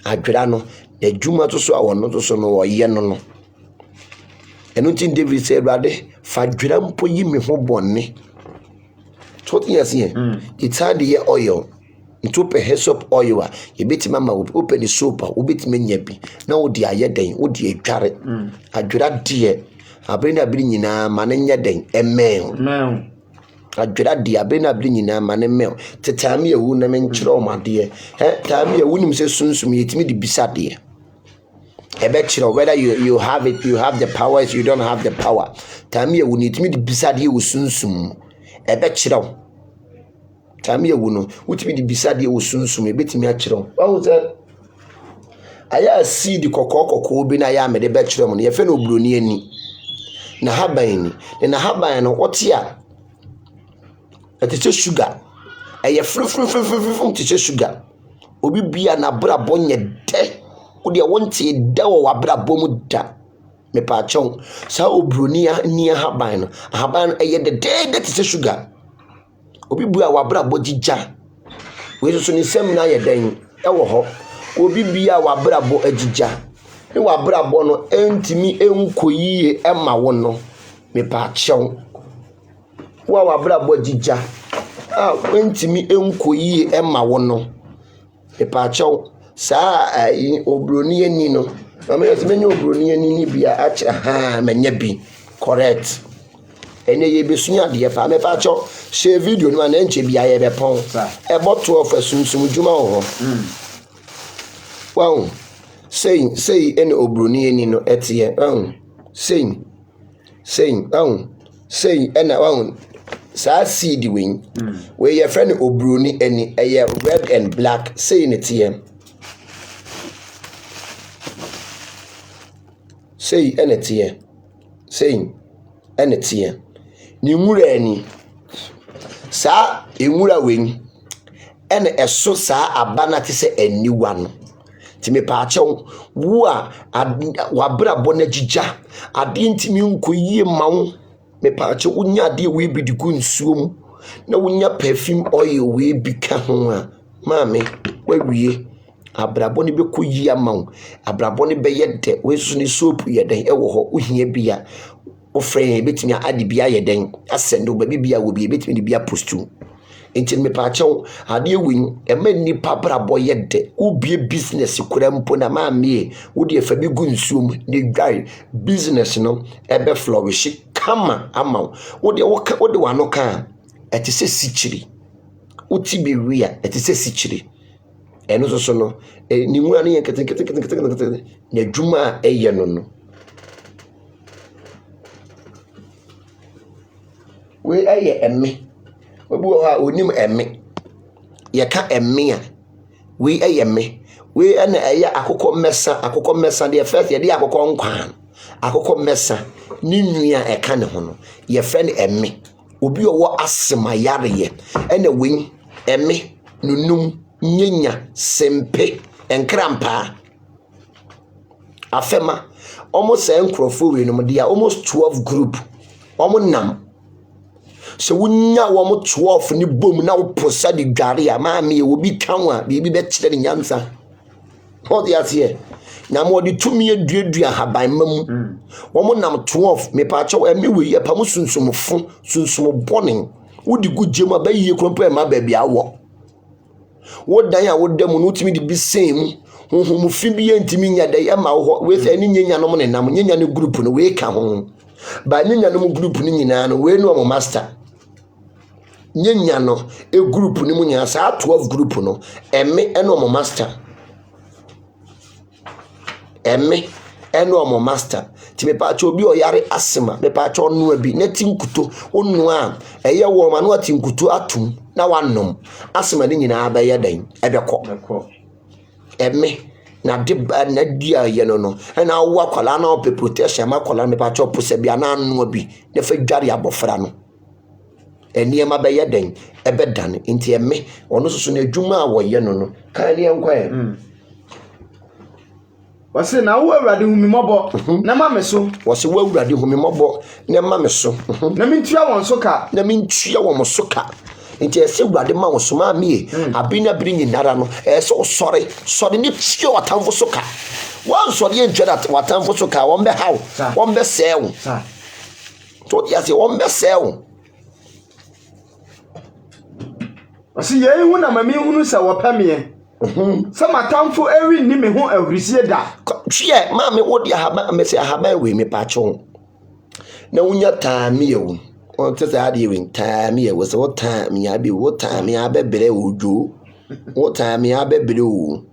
adwera no adwuma to so awon to so no wo ye no enu tin David said rade fadwera mpo yi me ho bonne so tin yase it's hard the oil into pe hyssop oil a ye betima ma open the soap a obetima nya bi na wo de ayeden wo de adware adwera de abere na biri nyina ma ne nya den emen adwera de abere na biri nyina ma ne mel tetame ewu na men kyerɛ o ma de tame ewu nim se sunsum yetimi de bisade whether you have it, you have the powers, you don't have the power. Tami ya wuni timi di bisade ye usunsum. Ebe chiraw. Tami ya wuno, utimi di bisade ye usunsum. Ebe timi ya chiraw. Wahu se, aya si di koko bi na ya me de be chiraw mo. Ye fe no broni ani. Na haban ni. Na haban no oti a. Etiche sugar. Eye fru tiche sugar. Obi bia na bra bonye de. Odi a wonte da wo wabrabɔ mu da me pa chon sa obronia ni haban no haban eye de te sugar obi bu a wabrabɔ gigya we so ni sem na ye den e wo ho obi bia wabrabɔ agigya ni wabrabɔ no entimi enkoyie ema wo no me pa chon wo wabrabɔ gigya entimi enkoyie ema wo no me pa chon sa obroni ani no mama yesi menye obroni ani ni bia ache manya bi correct ene ye besunya de fa me pa cho share video no na nche bia ye be pon e bottle of sunsum djuma ho wow say ene obroni ani no etie say ena wow sa seed win we your friend obroni ani eye red and black say in etie say enetie ni nwura ani sa enwura wen ene eso sa abana te se aniwa no timi pa achew wo a wabrabɔ na gigya ade ntimi nkoyie mawo me pa achew unya ade we bi di gunsuom na unya perfume oil we bi ka ho a maame wawie abrabɔ ne be koyi amaw abrabɔ ne be yede we so ne soap yeden ewo ho ohia bia o frɛ betimi ade bia yeden asendo ba bibia wo bia betimi de bia postu nti me pa chew ade win e ma nipa brabo ye de ubie business kura mpo na ma me wo de fa bi gu nsuom de dwai business no ebe flourish kama ama wo de wano ka eti se sichiri uti be wia eti se sichiri eno so no ni nwura ne kete na dwuma eye no we eye emme obi wo ha onim emme ye ka emme a we eye emme we na eye akokọ mmesa de first ye de akokọ nkwan akokọ mmesa ni nua e ka ne ho no ye fe ne emme obi wo asema yare ye ena wen emme nunum nyenya sempe enkrampa afema almost enkrofo we no dia almost 12 group nam so wunya wo mo 12 ni bom na wo posa di dware a ma me wo bi twan a bi be kire ni nyansa ho dia tie na mo di tumi aduadua haban mam wo nam 12 me pa cho emi we ye pa mo sunsum bonin wo di gugjem abayiye krompa ma ba bia wo dan a wo dam no tumi di bi sem honhom fi bi antimi nya da ya ma wo we se ni nyenya no mo ne nam nyenya ne group no we ka ho ba nyenya no group ni nyina no we no mo master nyenya no e group ni mu nya sa 12 group no emme eno mo master emme eno mo master ti me pa cho bi o yare asema me pa cho no abi na tinkuto onu a eye wo ma no tinkuto atum na wanom asema ni nyina abaye dan ebekọ emme na de na dia ye no na wo akwala na ope protection ma akwala me pa cho pose bia na anu abi na fa dware abofra no eniema be ye dan ebedan nti emme ono soso na adwuma a wo ye no kan ne enkwae wase na wo awurade humimobo na ma me so wase wo awurade humimobo na ma me so na mintua won so ka nti ese awurade ma wo so ma me abina biri nyinara no ese sori ni tie watamfo so ka wan sori entwa watamfo so ka won be haw won be sew to dia se won be sew wase ye hu na ma me hunu sa wo pamie sama tamfo ewi ni me ho awrisie da hwe ma me wo dia haba me se haba we me pa cho na wunya taami ewu on te sa ade wi taami ewu so taami abi wo taami abebere ojo wo taami abebere o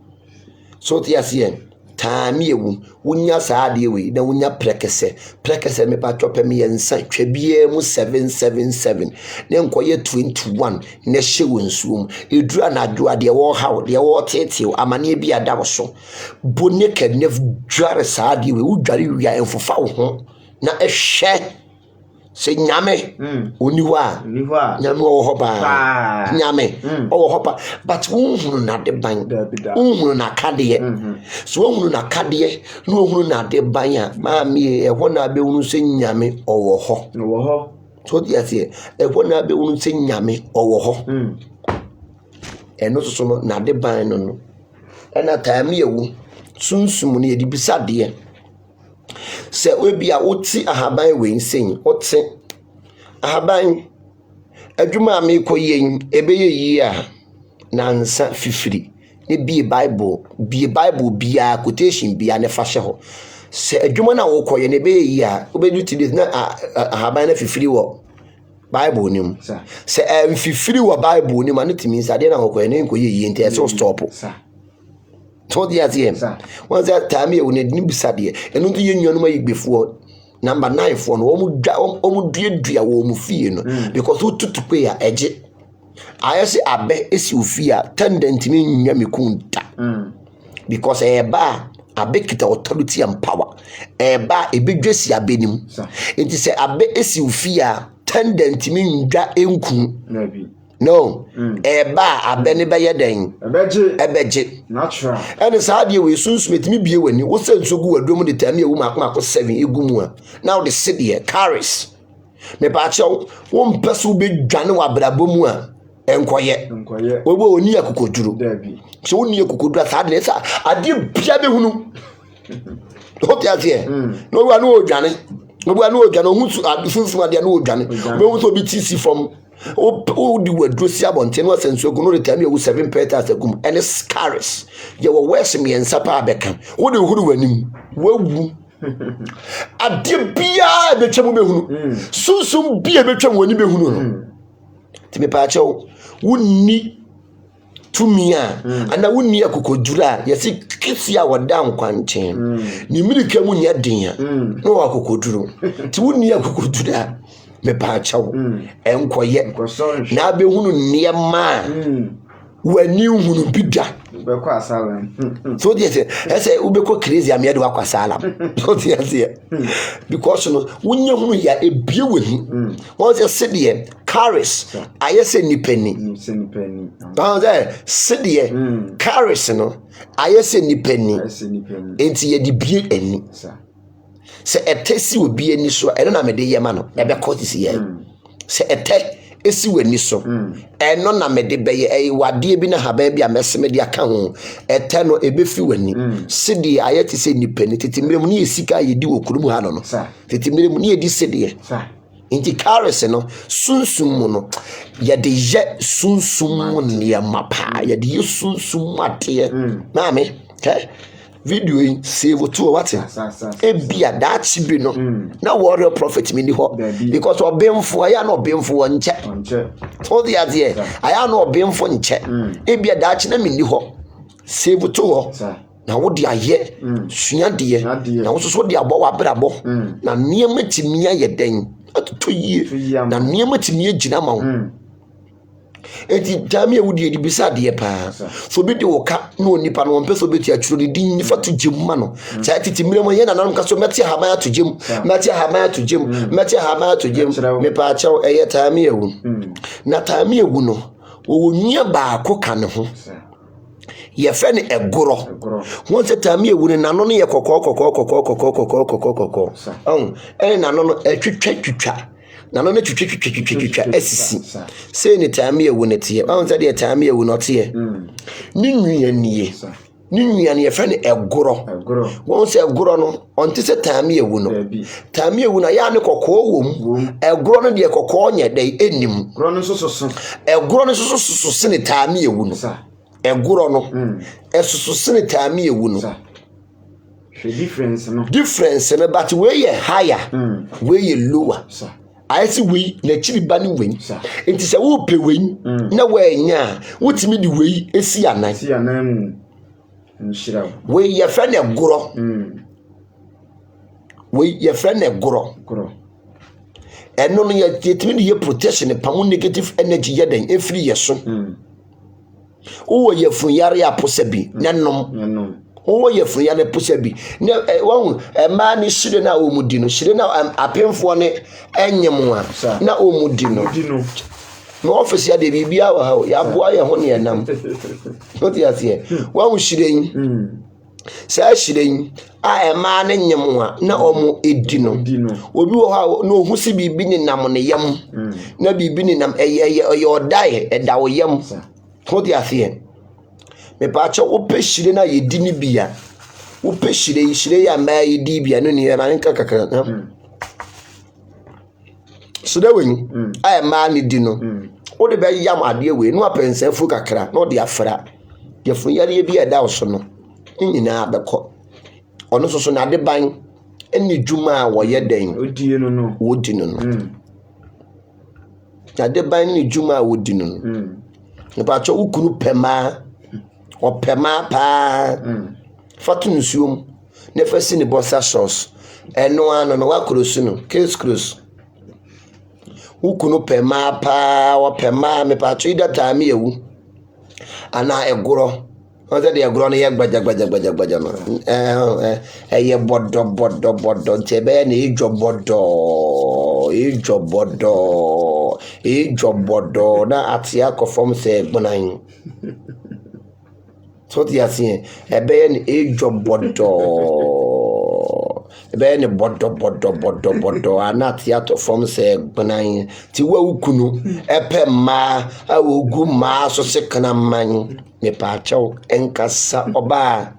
so ti ase taami ewu wunya sa ade wi na wunya prekese me pa cho pem yensa twabie mu 777 ne nkoye 21 ne hye wonsuom edura na adwo ade wo hawo de wo tete amane bi ada wo so boneke ne dware sa ade wi udware wia enfofa wo ho na ehwe se nyame oniwa nyame wo hopa nyame wo hopa but unhunu na de ban unhunu na kade so unhunu na kade no unhunu na de ban a ma me e ho na be unu se nyame owo ho so dia se e ho na be unu se nyame owo ho eno so no na de ban no ena time yewu sunsum ne yedi bisade se obi a woti ahaban we nsen woti ahaban adwuma me koyen ebeye yi a nansa fifiri ne bible bia quotation bia ne fa hye ho se adwuma na wo koyen ebeye yi a obedu ti na ahaban na fifiri wo bible nim se fifiri wo bible nim an timi sade na wo koyen ne koye yi ente so stop to dia tie won say time e woni ni bisade enu nti yennuanu ma yigbefuo number 9 fo no omu duadua wo mu fie no because wo tutupe ya eje ayese abe esi ofie a tendent mi nya mekunta because eba abe kita authority and power eba ebedwesi abenim enti se abe esi ofie a tendent mi ndwa enku no eba abene beye den ebeje natural ene saade we sunsumetimi bie wani wo sansogu wadom de tame ewu makoma 7 egumu a now the city carries me pa chew wo mpeso be dwane wa brabomu a enkoye wo oni akokoduro so oni akokoduro saade ne sa ade bia be hunu o ti ase no wa no odwane no wa no odwane hunsu adusunsu ade no odwane be hunsu obi tisi from o di waduro si abonten no senso go no retami ewu 7 peters agum ene scaris ye wo wes me ensa pa abeka wo de huru wanim wawu ade bia betwam behunu sunsum bia betwam wani behunu no ti me pa chew wonni tumia ana wonni akokodura yesi kisi a wada nkwanchen ni mirika mu nya den no akokoduru ti wonni akokodura me pa chew enkoye na abehunu niema wani hunu bida ubekọ asala so dey say ubekọ crazy am yede wakọ asala so dey say because no wonye hunu ya ebie wani won say sidie carries ayese nipani don say sidie carries no ayese nipani enti ye di bie ani se etesi obi ani so eno na me de yema no ebe court is here se ete esi wani so eno na me de beye wade bi na haba bi ameseme de aka ho ete no ebefi wani sidi ayeti se nipani titimrem ni esika yedi okurum ha no titimrem ni edi sidi inti carries no sunsum mu no yede ye sunsum ne mapa yede ye sunsum ate na me video save to what e bia that be no na warrior prophet me ni ho because obemfo aya na obemfo nche so the idea aya na obemfo nche e bia that na me ni ho save to ho na wo de aye sua de na wo so de abo wa brabo na niam timi aye den atoto yie na niam timi agina ma wo eti tami ewudi edi bisa de pa so bi de woka no nipa no mpeso beti atwuro de din nifa to jemma no cha titi miremo ye na nanom kaso meti hamaya to jem meti hamaya to jem meti hamaya to jem me pa chaw eye tami ewu na tami ewu no wo nya ba akoka ne ho ye fe ne egoro won se tami ewu ne nano no ye kokoko nano no etwetwa na no twitwa asisi say ni time ye wonete ba won say de time ye wonote ni nwia nie ni nwia ne ye fa ne egoro won say egoro no onte say time ye wono time ye wono ya ne kokko wom egoro no de kokko nya dai enim egoro no soso se ne time ye wono egoro no esoso se ne time ye wono difference no but we ye higher we ye lower I see we na chiri ba ni wen enti se wo pe wen na we nya wotimi di we esi anan nshira we ye fa na goro we ye fa na goro eno no ye timi di ye protection pa mo negative energy ye den efiri ye so wo ye fun yare aposabi nanom o ye fun ya ne pusabi ne won ma ni shire na o mudi no shire na apemfo ne enyem a na o mudi no no office ya de bibia wa ha ya boa ye ho ne enam what you say won shire yin sa shire yin a ma ne nyem a na o mu edi no obi wo ha na ohu si bibi ni nam ne yam na bibi ni nam eye odai eda wo yam what you say me pa cha ope shire na yedi ni bia ope shire ya ma yedi bia no ni na nka kaka so da wen ai ma ni di no o de be yam ade we no apensa fu kakra no de afra ye fu yare bia da so no nyina abekọ ono so na ade ban eni djuma wo ye den odie no wodi no ade ban ni djuma wodi no me pa cha ukunu pema opema pa fatu nsuom ne fasi ni bossa sauce eno ano no wakrosu no case cruise ukunu pema pa opema me pa ida tami ewu ana egoro onze de egoro no ye gbaja no ye bodo tebe na ijobodo na atia ko form se gbonan so ti asin ebe ni ejobodo ebe ni bodo anati ato form se gbanan ti wa ukunu epe ma awogu ma so se kana man me pa chaw enkasa oba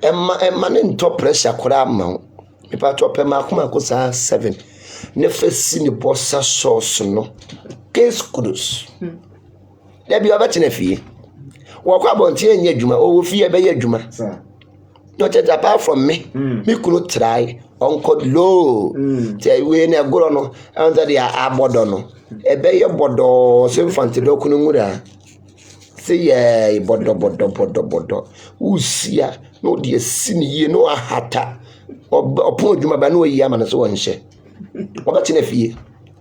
emma ne nto pressure kura ma me pa chaw pe ma kuma ko sa 7 never seen a bossa sauce no case kudos there be about in a fee walk about 10 year juma or fear by your juma not apart from me me could try uncle low tell we never go on under the abodono a bay of bodo so fantido kunumura say yeah bodo usia no dear sin ye no a hata upon juma by no yaman so one share about in a fee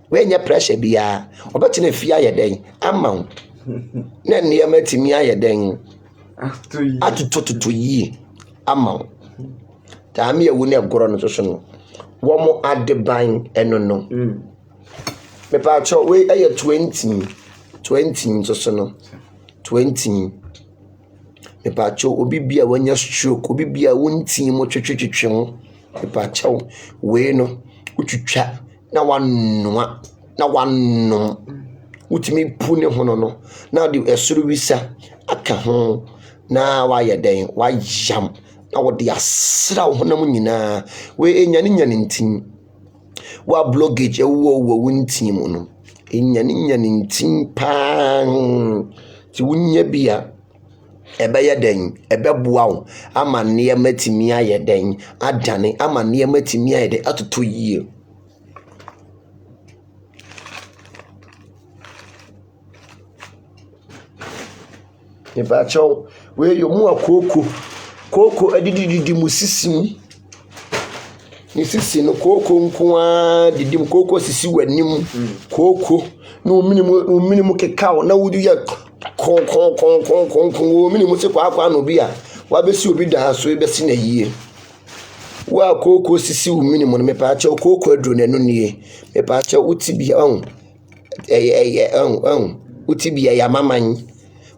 when your pressure be about in a fear your day amount then near met me a day after to ye amount time ye will never go on so soon one more at the bank and no me patch way a 20 so soon 20 me patch obi bia when your stroke obi bia one team mo twetwetwe me patch we no utwitwa na one no utimi pune hono no na de esuru wisa aka ho na wa ye den wa yam na wo de asra ho na nyina we enyane ntin wa bloggage wo ntin mu no enyane ntin pa ti wunya bia ebe ye den ebe boa wo ama ne matimi aye den adane ama ne matimi aye den atoto yie Ibacho we yo mu koko adididi musisim ni sisi no koko nkoa didim koko sisi wanim koko no minimu kekao na wudu ya kon minimu se kwa no bia wa besi obi da so e besi na yie wa koko sisi minimu no mepacha koko adro na no nie mepacha utibia utibia ya maman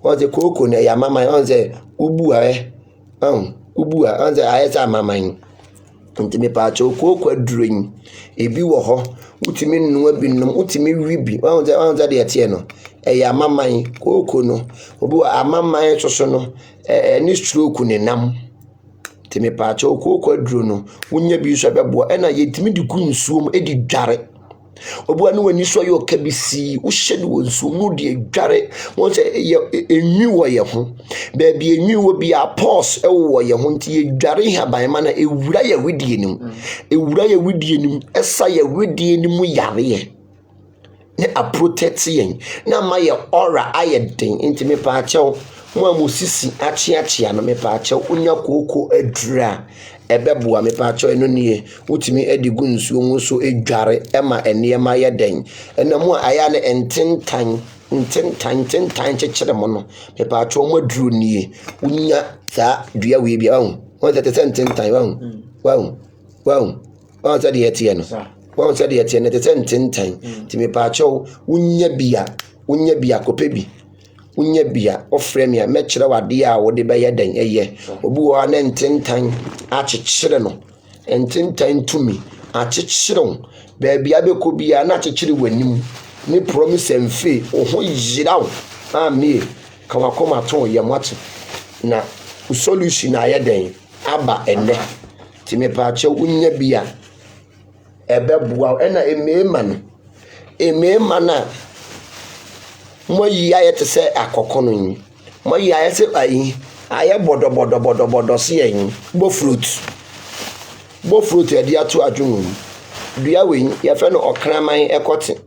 onze koko na ya mama onze ubua onze ayesa mama ntimi paacho koko adruin ebi wo ho utimi nnu abinum utimi wibi onze de etie no ya mama koko no obi amama soso no ni stroke ne nam ntimi paacho koko adru no unya bi so beboa na yetimi di ku nsuom edi dware obuwa no wani so yo kabisi wo hyede wonsu mu de dware won se enwi wo ye ho ba bi enwi wo bi a pause wo ye ho nti ye dware ha ban ma na ewura ye wedie nim esa ye wedie nim yare ye ne a protect yen na ma ye aura ayeden nti me pa achew mo amusisi achia no me pa achew unya koko adura ebeboa me pa achew eno nie utimi edigu nsuo mu so edware ema enema ye den enamo aya ne ententan chechire mo no me pa achew mo aduru nie unya za dua we bia won tete ententan won za de yetie no won za de yetie ne tete ententan ti me pa achew unya bia kopebi unya bia ofre me mekire wade a wode be yeden eye obi wo na ententan achechire no ententan tumi achechire ba bia be ko bia na achechire wanim ni promise emfe oho yiraw ami ka wakoma to ye mwate na solution na yeden aba ene ti me pa che unya bia ebeboa ena emema na mo yi aye te se akokono yin mo yi aye se aye bodo se yin bo fruit e dia to adwunu dua we ye fe no okraman ekote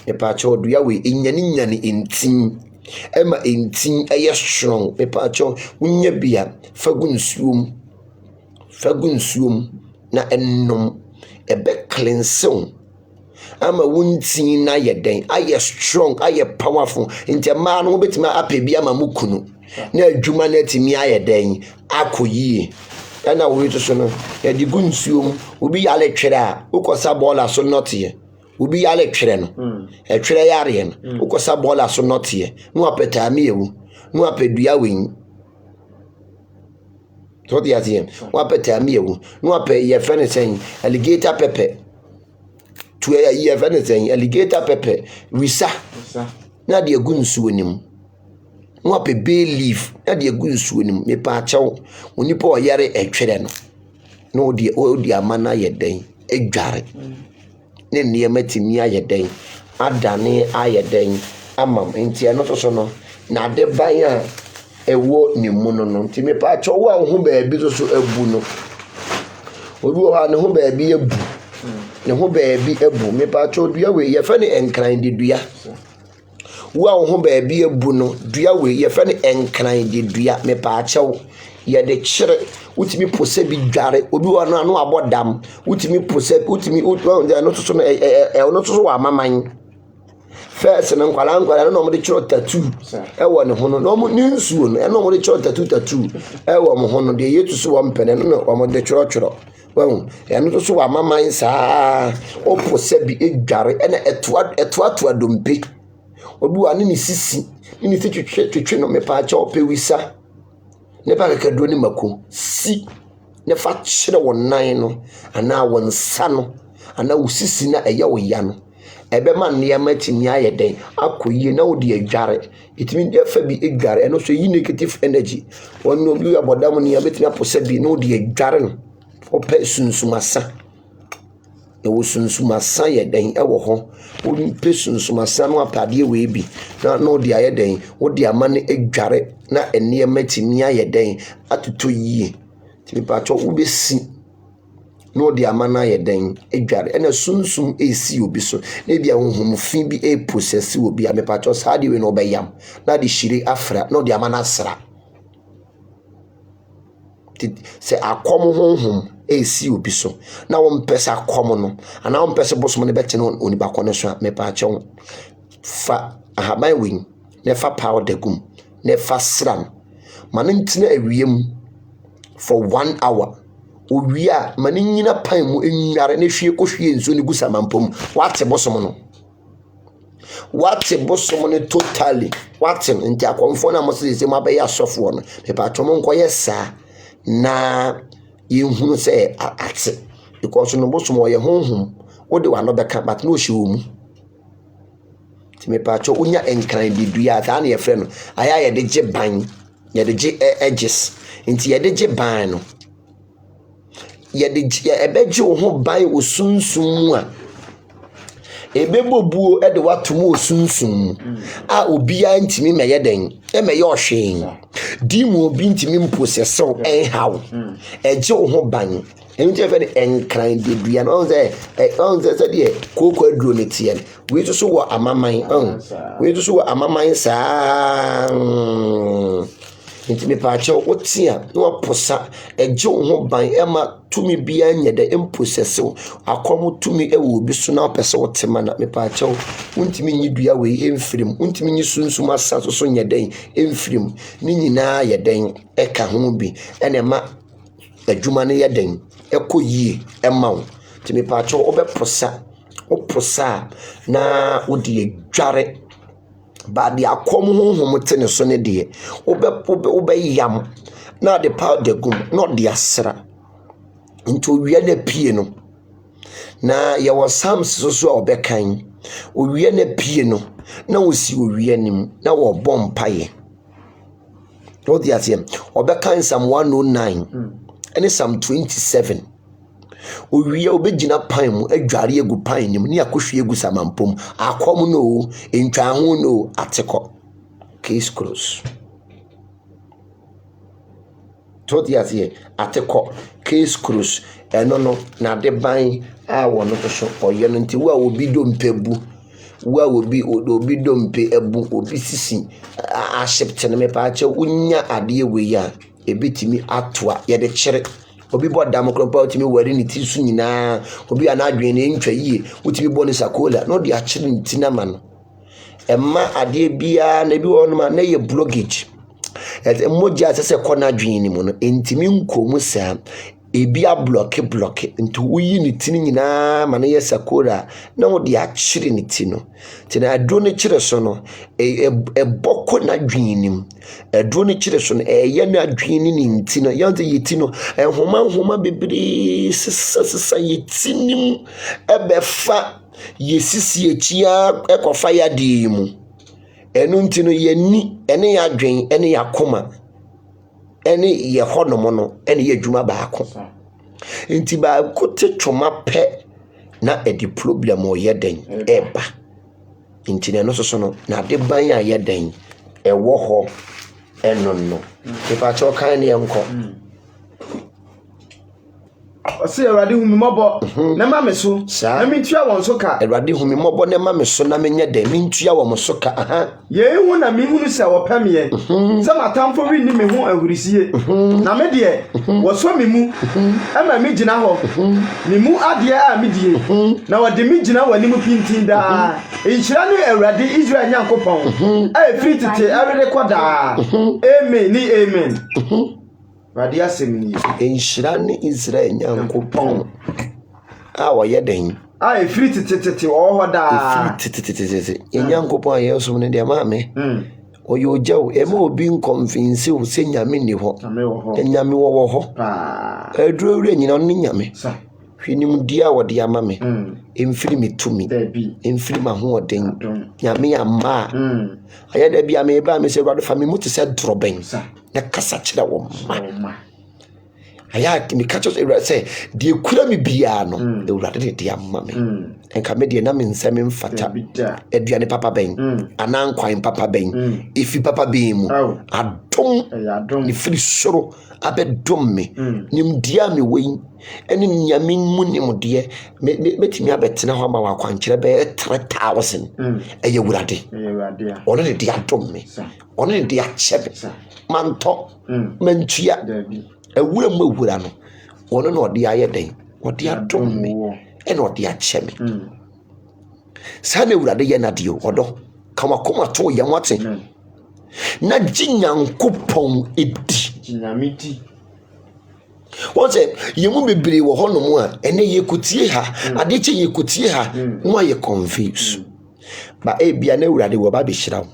e pa cho dua we nyane entin ema entin aye strong e pa cho unya bia fagunsuom na ennom ebe cleanse ama wuntin na yeden aye strong aye powerful inte ma no betima apebi ama mukunu na adwuma na timi ayeden akoyie ana wo to so no ya di gunsuom obi yale twere a ukosa bola so notie obi yale twere no e twere yare no ukosa bola so notie no apeta mi ewu no apedua wen to dia tie no apeta mi ewu no ape ye fene sen alligator pepper to a year of anything, alligator pepper, wisa, na de gunsu nim. No pe bay leaf, na de gunsu nim, me pa chow, unipo yare a twere no. No de o de amana ye den, e dware. ne nneɛma timi ayɛ den adane ayɛ den amam nti ɛno so no na ade ban a ɛwɔ ne mu no nti me pa atwa wo a wo ho baabi so abu no obi wo ha ne ho baabi abu ne ho baabi abu me pa atwa dua we ye fa ne enkran de dua wo a wo ho baabi abu no dua we ye fa ne enkran de dua me pa atwa ye de kyere utimi pose bi dware obi wo no anu abodam utimi pose utimi wo no so no no so wa maman first no nkwala no mo de kyerɛ tattoo ɛwɔ ne ho no mo ne nsuo no ɛno mo de kyerɛ tattoo ɛwɔ mo ho no de yetu so wɔ mpene no mo de kyerɛ wahu ɛno so wa maman saa opose bi edware ɛna ɛtoa dompe obi wa ne sisi ne twetwe no me pa acha opewisa ne ba kakado ne mako si ne fa kyerɛ wɔ nan no ana wɔ nsa no ana wo sisi na ɛyɛ wo ya no ebe man nneɛma timi ayɛ den akɔyie na wo de adware itimi fa bi adware ɛno so yi negative energy wɔn obi abɔdam ne abetimi aposa bi na wo de adware no opɛ sunsumasa ɛwɔ sunsumasa yɛ den ɛwɔ ho wo pɛ sunsumasa no apade we bi na wo de ayɛ den wo de ama ne adware na nneɛma timi ayɛ den atoto yie timi patɔ wo besi no de amana ye den edware ena sunsum esi obi so na bia honhomfin bi process obi a mepacho saade we no obeyam na de shire afra no de amana sra se akom honhom esi obi so na wo mpesa akom no ana wo mpesa bosom ne bete no oni ba kone so mepacho fa ahaban we ne fa powder gum ne fa sram manentina awiem for 1 hour owia mane nyina pan mu enyare na hwie kohwie nso ne gusa mampom wate bosom no totally wate nti akomfo na mosese ma be ya sofo no me patom nkoye sa na yehunu se ate because no bosom ye honhom wo de wa no beka but no hwie mu ti me pacho unya enkran bidua ta na ye frɛ no aya ye de gye ban ye de gye edges nti ye de gye ban no ye de ebeje wo ho ban osunsum a ebebobuo de watomo osunsum a obia ntimi meye den emeye ohwen dimu obi ntimi mposesew enhaw eje wo ho ban enti efe de enkran de dua no onze de koko aduro ne tie we to so wo amaman we to so wo amaman saa nti me paache otia na waposa eje wo ho ban ema tumi bia nyede emposesew akom tumi ewo obi so na opese wotema na me paache wontimi nyi dua we emfirim wontimi nyi sunsum asaso so nyeden emfirim ni nyina yeden eka ho bi ene ma adwuma ne yeden ekoyie ema wo nti me paache oposa na wodi adware ba de akom honhom tene so ne de obe yam na de powder gum no de asra nto wiye na pie no na ye wo sams so obekan owiye na pie no na wosi owiye nim na wo bompaye what the asem obekan Psalm 109 and Psalm 27 owiye obegina pan mu adware egu pan nim ne akohwe egu samampom akom no entwa ho no ateko case close todi asie ateko case close eno na de ban a wono so oye no nti wo a obi dompebu wo a obi dompe ebu obi sisi a shipte ne me pa che unya ade we ya ebetimi atoa ye de kyere obi bo dam kronpa otimi wari ni ti su nyina obi ana adwen ne ntwa yie otimi bo ne sakola no de akyere ntina ma no emma ade bia na bi wono ma na ye blockage moja asese kona adwen ni mu no entimi nkomu sa ebia block nti uyi ni tini nyina ma na ye sakola na wo de akyere ni ti no tina adro ne kyere so no boko na adwen ni adro ne kyere so no ye na adwen ni nti no yanze yiti no homa bebere sisa yiti nim ebefa yesisi echia ekofa ya di mu enu nti no ye ni ene ya adwen ene ya koma ene ye honomo no ene ye dwuma baako nti ba kote twoma pe na edi problem o yeden eba intine no so no na de ban a yeden ewo ho enonno ifa cho kan ne enko Ose Awurade humi mobo na ma me so na mintua won so ka Awurade humi mobo na ma me so na menye de mintua won so ka aha ye hu na mi hunu se wo pamye se matamfo wi ni me hu ahurisie na me de wo so me mu ama mi gina ho me mu ade a me die na wo de mi gina wani mu pintin da enhira ni Awurade Israel Nyankopɔn a efiri tete awere koda amen ni amen Awurade asemi enhira ni Israel Nyankopɔn a wo yeden a efiri tete o hoda efiri tete Nyankopɔn a yeso ne de ma me oyo jaw e ma obi convince o se nyame ni ho nyame wo ho aduro wure nyina no nyame hwenim dia wo de ama me emfiri metumi emfiri ma ho oden nyame ama ayeda bia me ba me se Awurade fa me muti se droben na kasa kira wo ma aya mi catch us say de kura mi bia no Awurade de ama me enka me de na me nsem mfata aduane papa ben anan kwan papa ben ifi papa ben mu adom ni firi soro abedom me nim dia me wei eni nyame mu nim de metimi abetena ho ma wakwan kire be 3000 eye Awurade ono de dia dom me ono de dia chebe manto mentua ewura mu ewura no ono na ode ayeden ode adom me ena ode ache me sana Awurade ye na de odo kama koma to ye nwate na Nyankopɔn edi nyamiti wọ́n sẹ́ yẹ mú bèbèrè wọ̀ họ́ nomu a ẹ̀nẹ́ yẹ kòtíé ha adékyẹ́ yẹ kòtíé ha wọ́n yẹ confused ba ebia na Awurade wɔ ba bɛhyira wo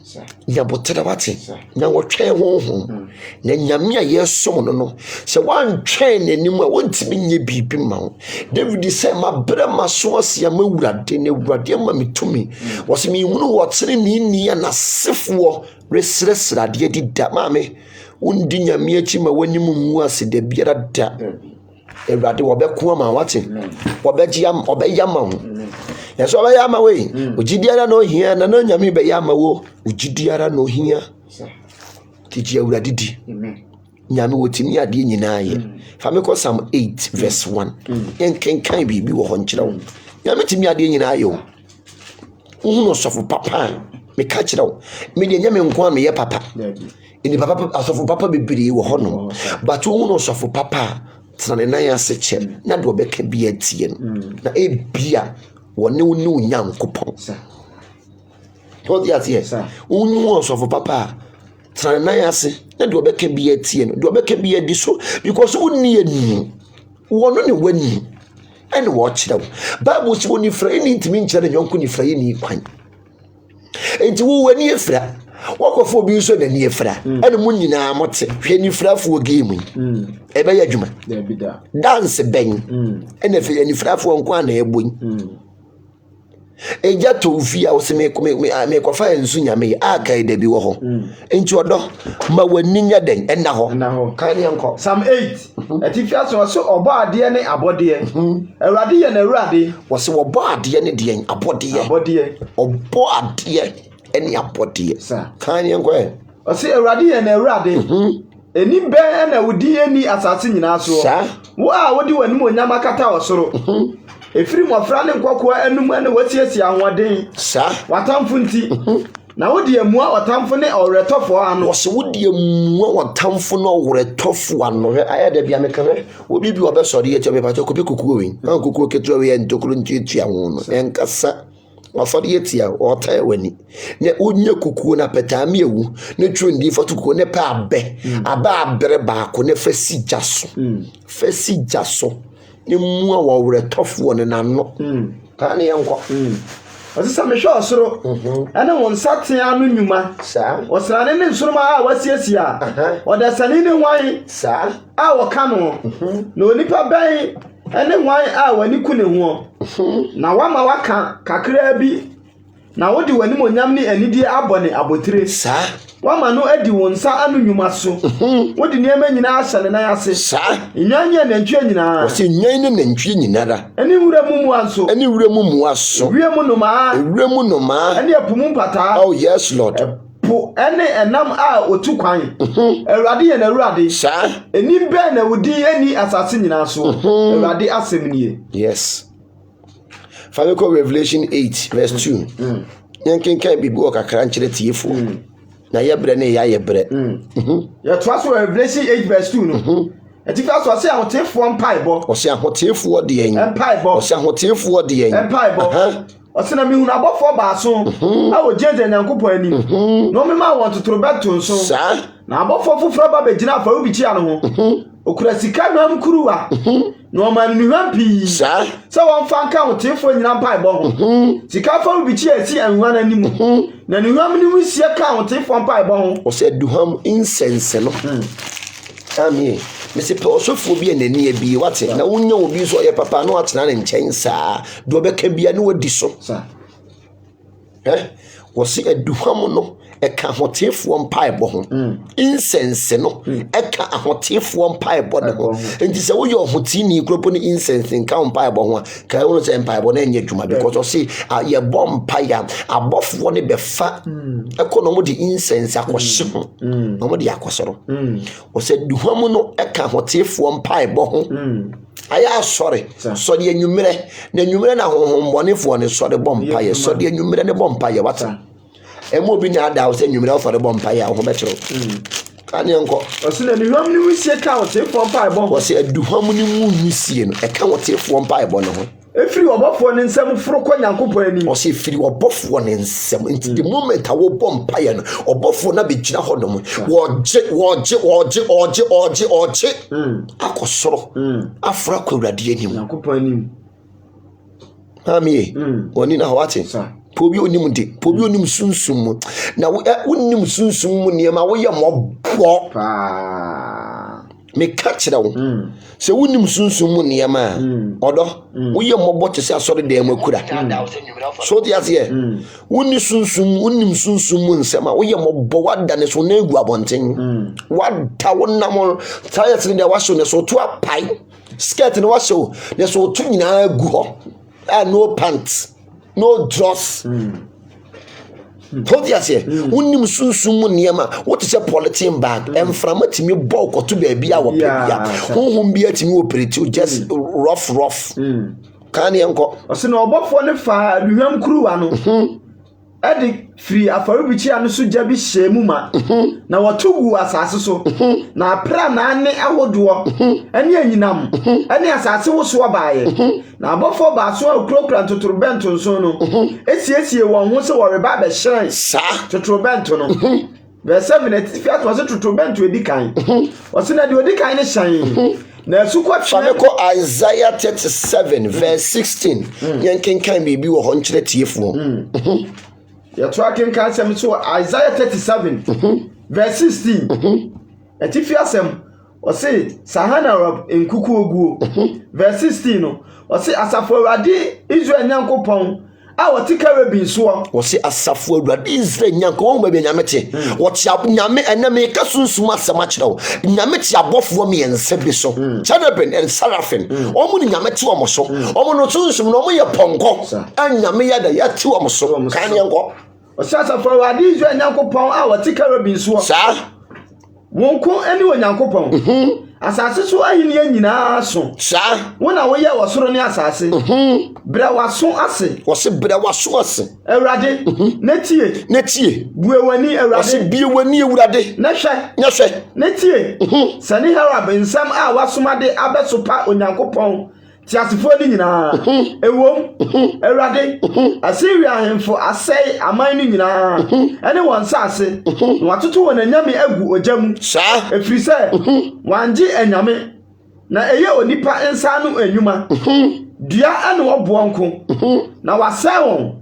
nyabotere wate nya wɔtwɛn honhom na nyame a yɛsom no no sɛ wantwɛn n'anim a wɔntimi nye biribi ma wo David sɛ mabrɛ ma so asia ma Awurade na Awurade ma metumi wɔsɛ mehunu wɔtere ni a nasefoɔ resresra adeɛ dida maame wondi nyame akyi ma w'anim ngu ase da biara da Awurade wɔbɛko ama wate wɔbɛyɛ ma wo yeso ba ya ma we ogidiara no hia na no nyame be ya ma wo ogidiara no hia tiji Awurade di nyame wotimi ade nyina ye fa me ko Psalm 8 verse 1 enkenkan bibi wo ho nkira wo nyame timi ade nyina ye wo no sofo papa me ka kira wo me de nyame nko am ye papa ini papa asofo papa bibiri wo ho no but wo no sofo papa tsane na ya se chem na do be ka bi atie no na ebia wone woni Nyankopɔn hold ya tie unwu osofo papa tsane na ya se na do be ka bi atie no do be ka bi adi so because woni ani wono ne wani ene wo kire wo Bible si woni fra ni ntimi nkire ne yonko ni fra ni kwan enti wo wani efra wakofo bi so na ni efra ene mu nyina mote hwe ni frafo game ebe ya adwuma dance ben ene fe ni frafo nko ana ebon eja to fi a wo se me kofa ensu nyame aka ida bi wo ho enti odo ma wani nya den enna ho kan ne nko Psalm 8 etifia so obo ade ne abode Awurade ye na Awurade wo se obo ade ne de abode obo ade eni abode kan ne nko o se Awurade ye na Awurade eni be na wudi eni asase nyina so wo a wodi wani mo nyama kata osoro efiri mofra ne nkokwa anum ene wasiesia ahoden watamfo nti na wodi emua watamfo ne oretofo ano wose wodi emua watamfo no oretofo ano ayada bia mekame obi bi obesori ye chebe pacho kopi kukuo wi an kukuo ketuo we ntokuru ntiatua ho no enkasa wafori yetia ota wani ne onye kukuo na petame ewu ne tru ndi foto kukuo ne pa abe abere baako ne fasi jaso ni mua wa oretofo ne nano kan ne yanko osisa me hwe osoro ene won saten anu nyuma osrane ne nsoroma a wasiesia odasani ne hwan a wokano na onipa ban ene hwan a wani ku ne ho na wama waka kakra bi na wodi wani monyam ne anidie abone abotire wama no adi wonsa anu nyuma so wodi niema nyina ahyale na yase sa nyanya na ntwe nyina wo se nyan ne ntwe nyina da ani wura mu anso ani wura mu aso wiemu no ma ani apumu mpata oh yes lord po ene enam a otu kwan Awurade ye na Awurade sa eni be na wudi ani asase nyina so Awurade asem nie yes Famiko Revelation 8 verse 2 yankenkan bibi o kakra nkyere tiefo na yebre ne ya yebre ya twaso Revelation 8 verse 2 no etifa so se ahotefo mpaibo o se ahotefo de yen mpaibo o se ahotefo de yen mpaibo osina mi hu na bofo baaso a wo jeje nyankopon ani no me ma won totrobeto nso sa na abofo foforo ba begina afa obi chia no ho okura sika nwam kuruwa no man nuham pi sa won fa nka hotefo nyina mpaibo ho sika fa obi chia esi anwan animu na nuham ni musie ka hotefo mpaibo ho o se duham incense no ami mese pe osofo bi enani abi wate na wonya obi so ye papa no atena ne nchen saa do beka bia ne wadi so wo se aduham no eka hotefo mpaebo ho incense no eka ahotefo mpaebo ne ho enti se wo ye ohotini kropo ne incense nka mpaebo ho ka wo se mpaebo na enye dwuma because o se ye bom mpaya abofo ne befa ekonomo di incense akohye ho no mo di akosoro o se duham no eka hotefo mpaebo ho aya sorry so de enwumere na honhombonefo ne so de bom mpaye so de enwumere ne bom mpaye wata emo bi na ada o se nwumere for de bom mpaye ho betero kan yenko o se na duham ni wusie ka hotefo mpaebo o se duham ni mu wusie no eka hotefo mpaebo ne ho efiri obofo ne nsem foro kwa nyankopon ani o se efiri obofo ne nsem nti the moment a wo bom mpaye no obofo na be gina ho dom woje akosoro afra kwa Awurade anim nyankopon anim ami woni na hawate pobi onim de pobi onim sunsum na wonim sunsum mu niema wo ye mobbo me catch da wo se wonim sunsum mu niema odo wo ye mobbo te se asore da makura so dia se woni wonim sunsum mu nsema wo ye mobbo wada ne so na egu abonten wada wonam tire se dia washo ne so to apai skirt ne washo ne so to nyina egu ho no pants no dross Todia se unim sunsum niema what is a polythene bag emframa timi bulk to baby a wo bia honhom bia timi operate just rough kan yenko ose na obofo ne fa duham kuruwa no edi free afarubichi anu so jabi shemu ma na watugu asase so na pra na ane ahodo ene anyinam ene asase wo so baaye na abofo ba so okrokra totorbento nso no esiesie won ho se woreba be hyen sa totorbento no verse 7 fiat was totorbento edikan wose na de edikan ne hyen na sukwa Famiko Isaiah 37 verse 16 yankenkan bibi wo ho nkyere tiefo ya tracking can so Isaiah 37 verse 16 etifi asem o say sahana rob enkuku oguo verse 16 no o say asafo Awurade Israel nyankopon a woti karabin so o say asafo Awurade Israel nyankopon ba nyamete woti nyame ename ka sunsum asema kyerɛw nyamete abofo me ense bi so cherubim and seraphim omu ni nyamete omo so omu no sunsum no omu ye ponko anyame ya da ya ti omo so kan yenko o say asafo Awurade Israel nyankopon a woti karabin so sa wonko ani wonyankopon asase so ahini nyina so sa wona wo ye wosoro ne asase bra waso ase wo se bra waso ase Awurade netie bue wani Awurade wo se bie wani Awurade na hwe netie sani harab nsam a wasomade abesopa onyankopon tiasifo ni nyina ewom Awurade Assyria ahemfo asai aman ni nyina ene won sase watoto won anyame agu ojamu sa efrise wanje anyame na eye onipa ensa no enwuma dua ane obonko na wasai won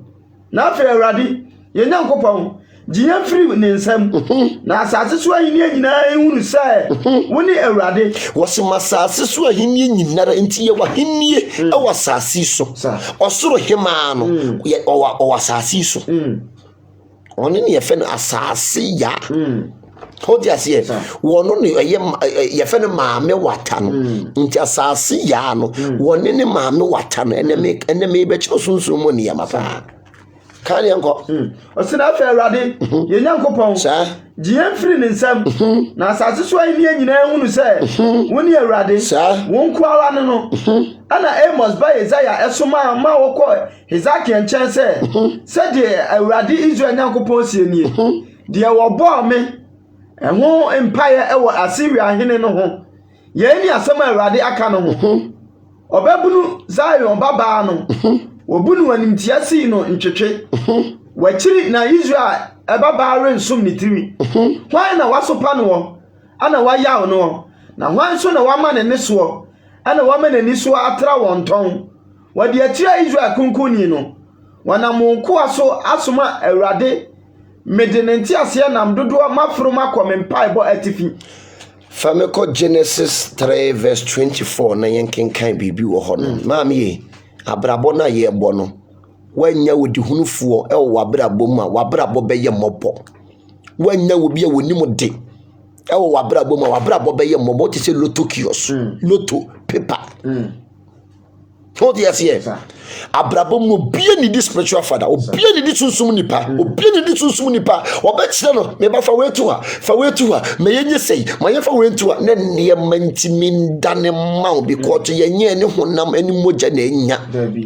na afa Awurade ye nyankopon jiya free ne nsam na asase so ahini nyina ehunu sai woni Awurade wose masase so ahini nyinara nti ye wahini e wasase so osoro hema no ye o wasase so ɔno ne yɛfɛ no asase ya hold ya see wɔno ne yɛfɛ no maame wata no nti asase ya no wɔne ne maame wata no ene me bɛkyerɛ sunsun mu ne yɛma paa kan yɛnkɔ ɔsena afɛ awurade yɛnyankopɔn gye free ne nsam na asase so ayi ne nyinaa hunu sɛ wo ne awurade wo nko ara no ana Amos ba Isaiah esoma ma wokɔ Hezekiah nkyɛn sɛ de awurade Israel nyankopɔn sie nie de wɔbɔ me ɛho empire ɛwɔ Assyria hene no ho yɛn ni asɛm awurade aka no ho ɔbɛbunu Zion babaa no wɔbunu wanimtia sii no ntwetwe wɔkyiri na Israel ɛbabaa rensom ne tiri hwan na wasopa no wɔ ana wayaw no wɔ na hwan so na wama ne nesoɔ ana wama ne nisoɔ atra wɔn tɔn wɔde akyira Israel kunkuni no wɔnam nkoa so asoma awurade mede ne ntiaseɛ nam dodoɔ maforo makɔ me mpaebɔ atifi fameko Genesis 3 verse 24 na yɛnkenkan biribi wɔ hɔ no maame ye abrabɔ na yɛbɔ no wanya wodi hunufoɔ ɛwɔ wabrabɔ mu a wabrabɔ bɛyɛ mmɔbɔ wanya wo bia wonim de ɛwɔ wabrabɔ mu a wabrabɔ bɛyɛ mmɔbɔ te sɛ loto kiosk loto paper hold yes here abrabɔ mu bia ni di spiritual father obia ni di sunsum nipa obia ni di sunsum nipa obɛkyerɛ no me ba fa wetu ha me yenye sei ma ye fa wetu ha ne ne mantimi ndane ma because yenye ne honam ani mogya na enya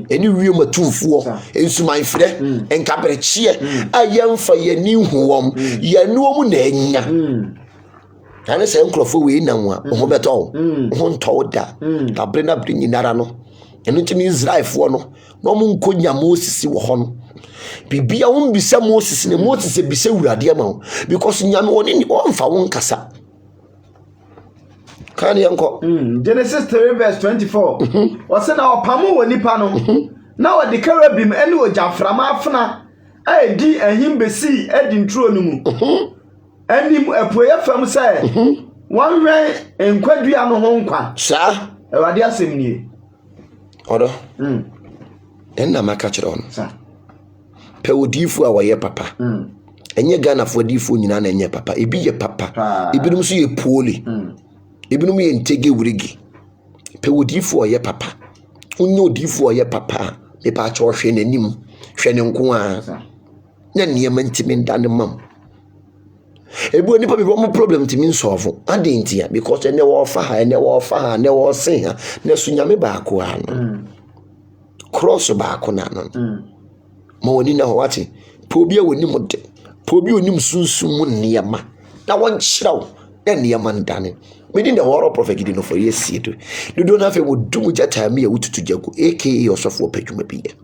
eni wie matumfuo ensuman frɛ enkabrɛkye a yemfa yeni huwom yenuom na enya ane sɛ nkrofo we nam a ho beto ho ntɔ da tabre na bre nyinara no eno nti Israelfoɔ no na ɔmo nkonya Moses wɔ hɔ no bibia wo mbisa Moses ne Moses ebisa Awurade ama wo because nyame woni ni ɔmfa wo nkasa kan yɛnkɔ Genesis 3 verse 24 ɔsɛ na ɔpamo wɔ nipa no na wɔde kerubim ɛne ɔgyaframa afena edi ahim besi edi nturo no mu anim apuoyɛ fam sɛ wɔnhwɛ nkwadua no ho nkwa saa Awurade asɛm nie odo enna maka kyerɛ on pe odifu a wɔyɛ papa enye Ghana fo odifu nyina na enye papa ebi yɛ papa ebinum so yɛ poli ebinum yɛ ntege wurigi pe odifu a wɔyɛ papa onye odifu a wɔyɛ papa me pa kyɛ hwɛ n'anim hwɛ ne nko a na nneɛma ntimi ndane mam ebu nipa bi mo problem timi solve adentia because ene wo fa ha ne wo sen ha ne so nyame baako ha no cross baako na no ma woni na ho wate po bia woni mo de po bia onim sunsun mu nneema na won kyerɛw na nneema ndane medi the horror prophet gidi no for yes do na fe wo dum jata me ya wututu jago aka osofo padwuma bi ye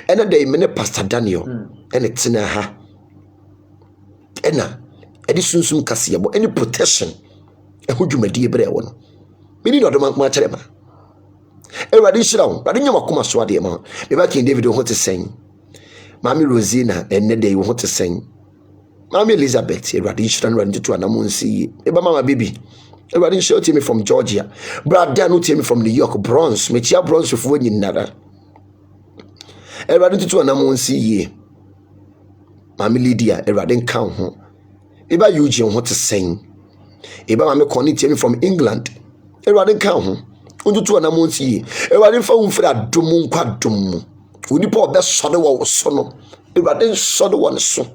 ena da me ne pastor Daniel ene tena ha ena edi sunsum kase yebo any protection ehudwumadi ebre ewo no meni no doma ma kyerema Awurade hyirawo rade nyama koma so ade ma me ba kin David ho te sen Mami Rosina enne de ho te sen Mami Elizabeth Awurade hyira no rade to anamo nsi e ba mama baby Awurade hyira to me from Georgia brother no to me from New York Bronx me chia Bronx fo nyinara Awurade to anamo nsi Mami Lydia Awurade nkan ho Eba Eugene ho te sen eba mame connect me from England Awurade nkan ho ontutu na monsi Awurade fa umfra dom nkwa dom onipa obesode wo so no Awurade nsode wo ne so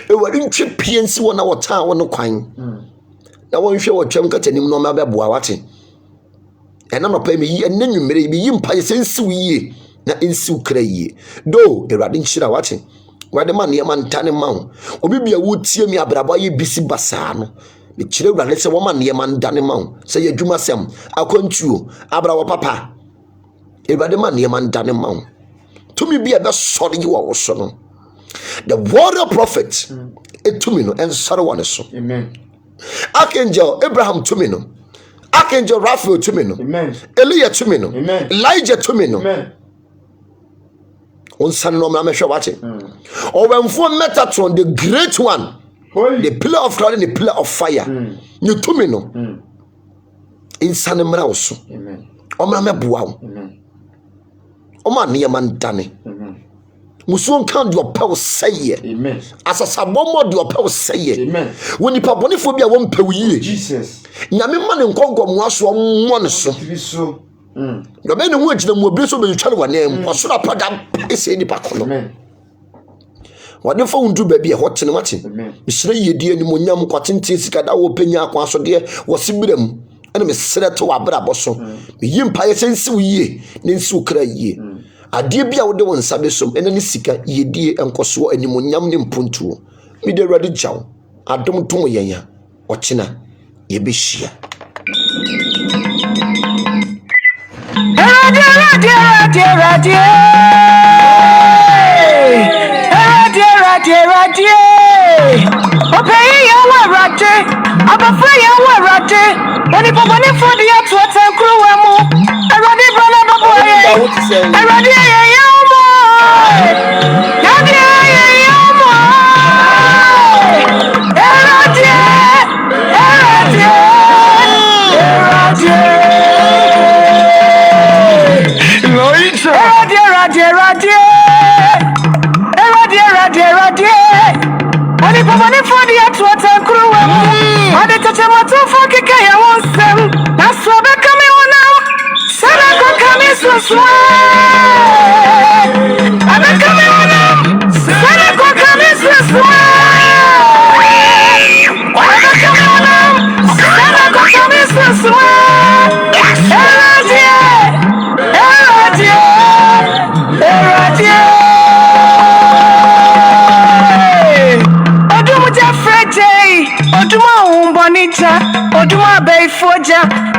Awurade ntwe piensi wo na wota wo no kwan na wonhwe wo twam katanim no mabeboa wate ena no pa me yi enanwumere me yi mpa sensi wo yie na ensi wo kra yie do Awurade nhyira wate wade man ye man tane man obi bia wo tie mi abrabo ye bisi basa no me kire Awurade se wo man ye man dane man se ye dwuma sem akwantuo abrawo papa Awurade man ye man dane man to me bia be sori yi wo so no the warrior prophet etumi no en sori won so amen Archangel Abraham to me no Archangel Raphael to me no amen Elijah to me no amen Elijah to me no amen on san no me hwe wate Owemfo Metatron the great one holy the pillar of cloud and the pillar of fire you to me no insan mra so amen o mra meboa wo amen o ma ne man dane musuo kan de opɛw sɛye amen asasa bommo de opɛw sɛye amen woni pabonefo bia wo mpɛw yie Jesus nyame ma ne nkɔnkɔm aso mo ne so so no be ne ho agina mu obire so be tware wane osura pada ese ni pakono amen wade fa undu ba bia hotene mate misire yedi ani monyam kwatenten sika da wo penya akwa so de wo sibiram ene mesere to wabra boso me yimpa ye sensi wo yie ne nsi wo kra yie ade bia wo de won sabe som ene ne sika yedi enkoso ani monyam ne mpuntuo mi de rade jaw adom to yenya ochina ye be hia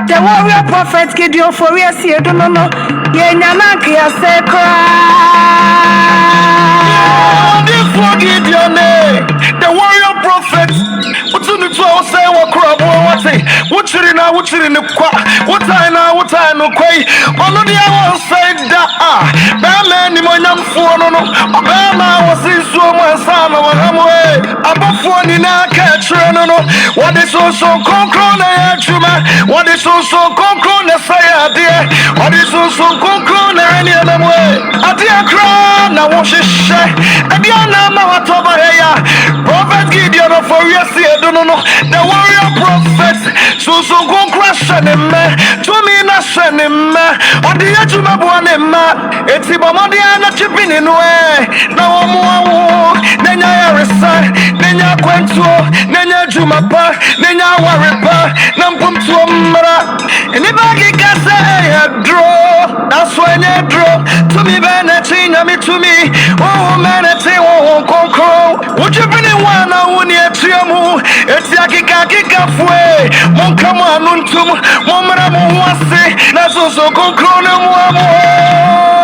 The warrior prophet Gideon for yes, you don't know. Yenyanaki a sacred. The warrior prophet. What's in the 12 say what crab what say? What's in the qua? What I know, quay? All of the hours said that Batman, the Monam for no, Obama was in so much son of a way. Above one in a catch, no. What is also concrone, what is also concrone, say, dear? What is also concrone, any other way? A dear crown, now wash it, and the other here. Prophet Gideon for yes, I don't know. The warrior prophet, so go crash on him, to me, not send him, or the edge of my one, it's about money and not chipping in way. Now I'm more, then I resign, then I went to, then I drew my back, then I worry back, Nampum to a mara, and if I get say, draw, that's when you draw to me, Benetin, to me, oh, man, it's a conquer. Would you bring in one? I won't hear Triamu, it's Yakika Fue, Monkama Nuntum, Momara Mwase, that's also Concrone Mwamo.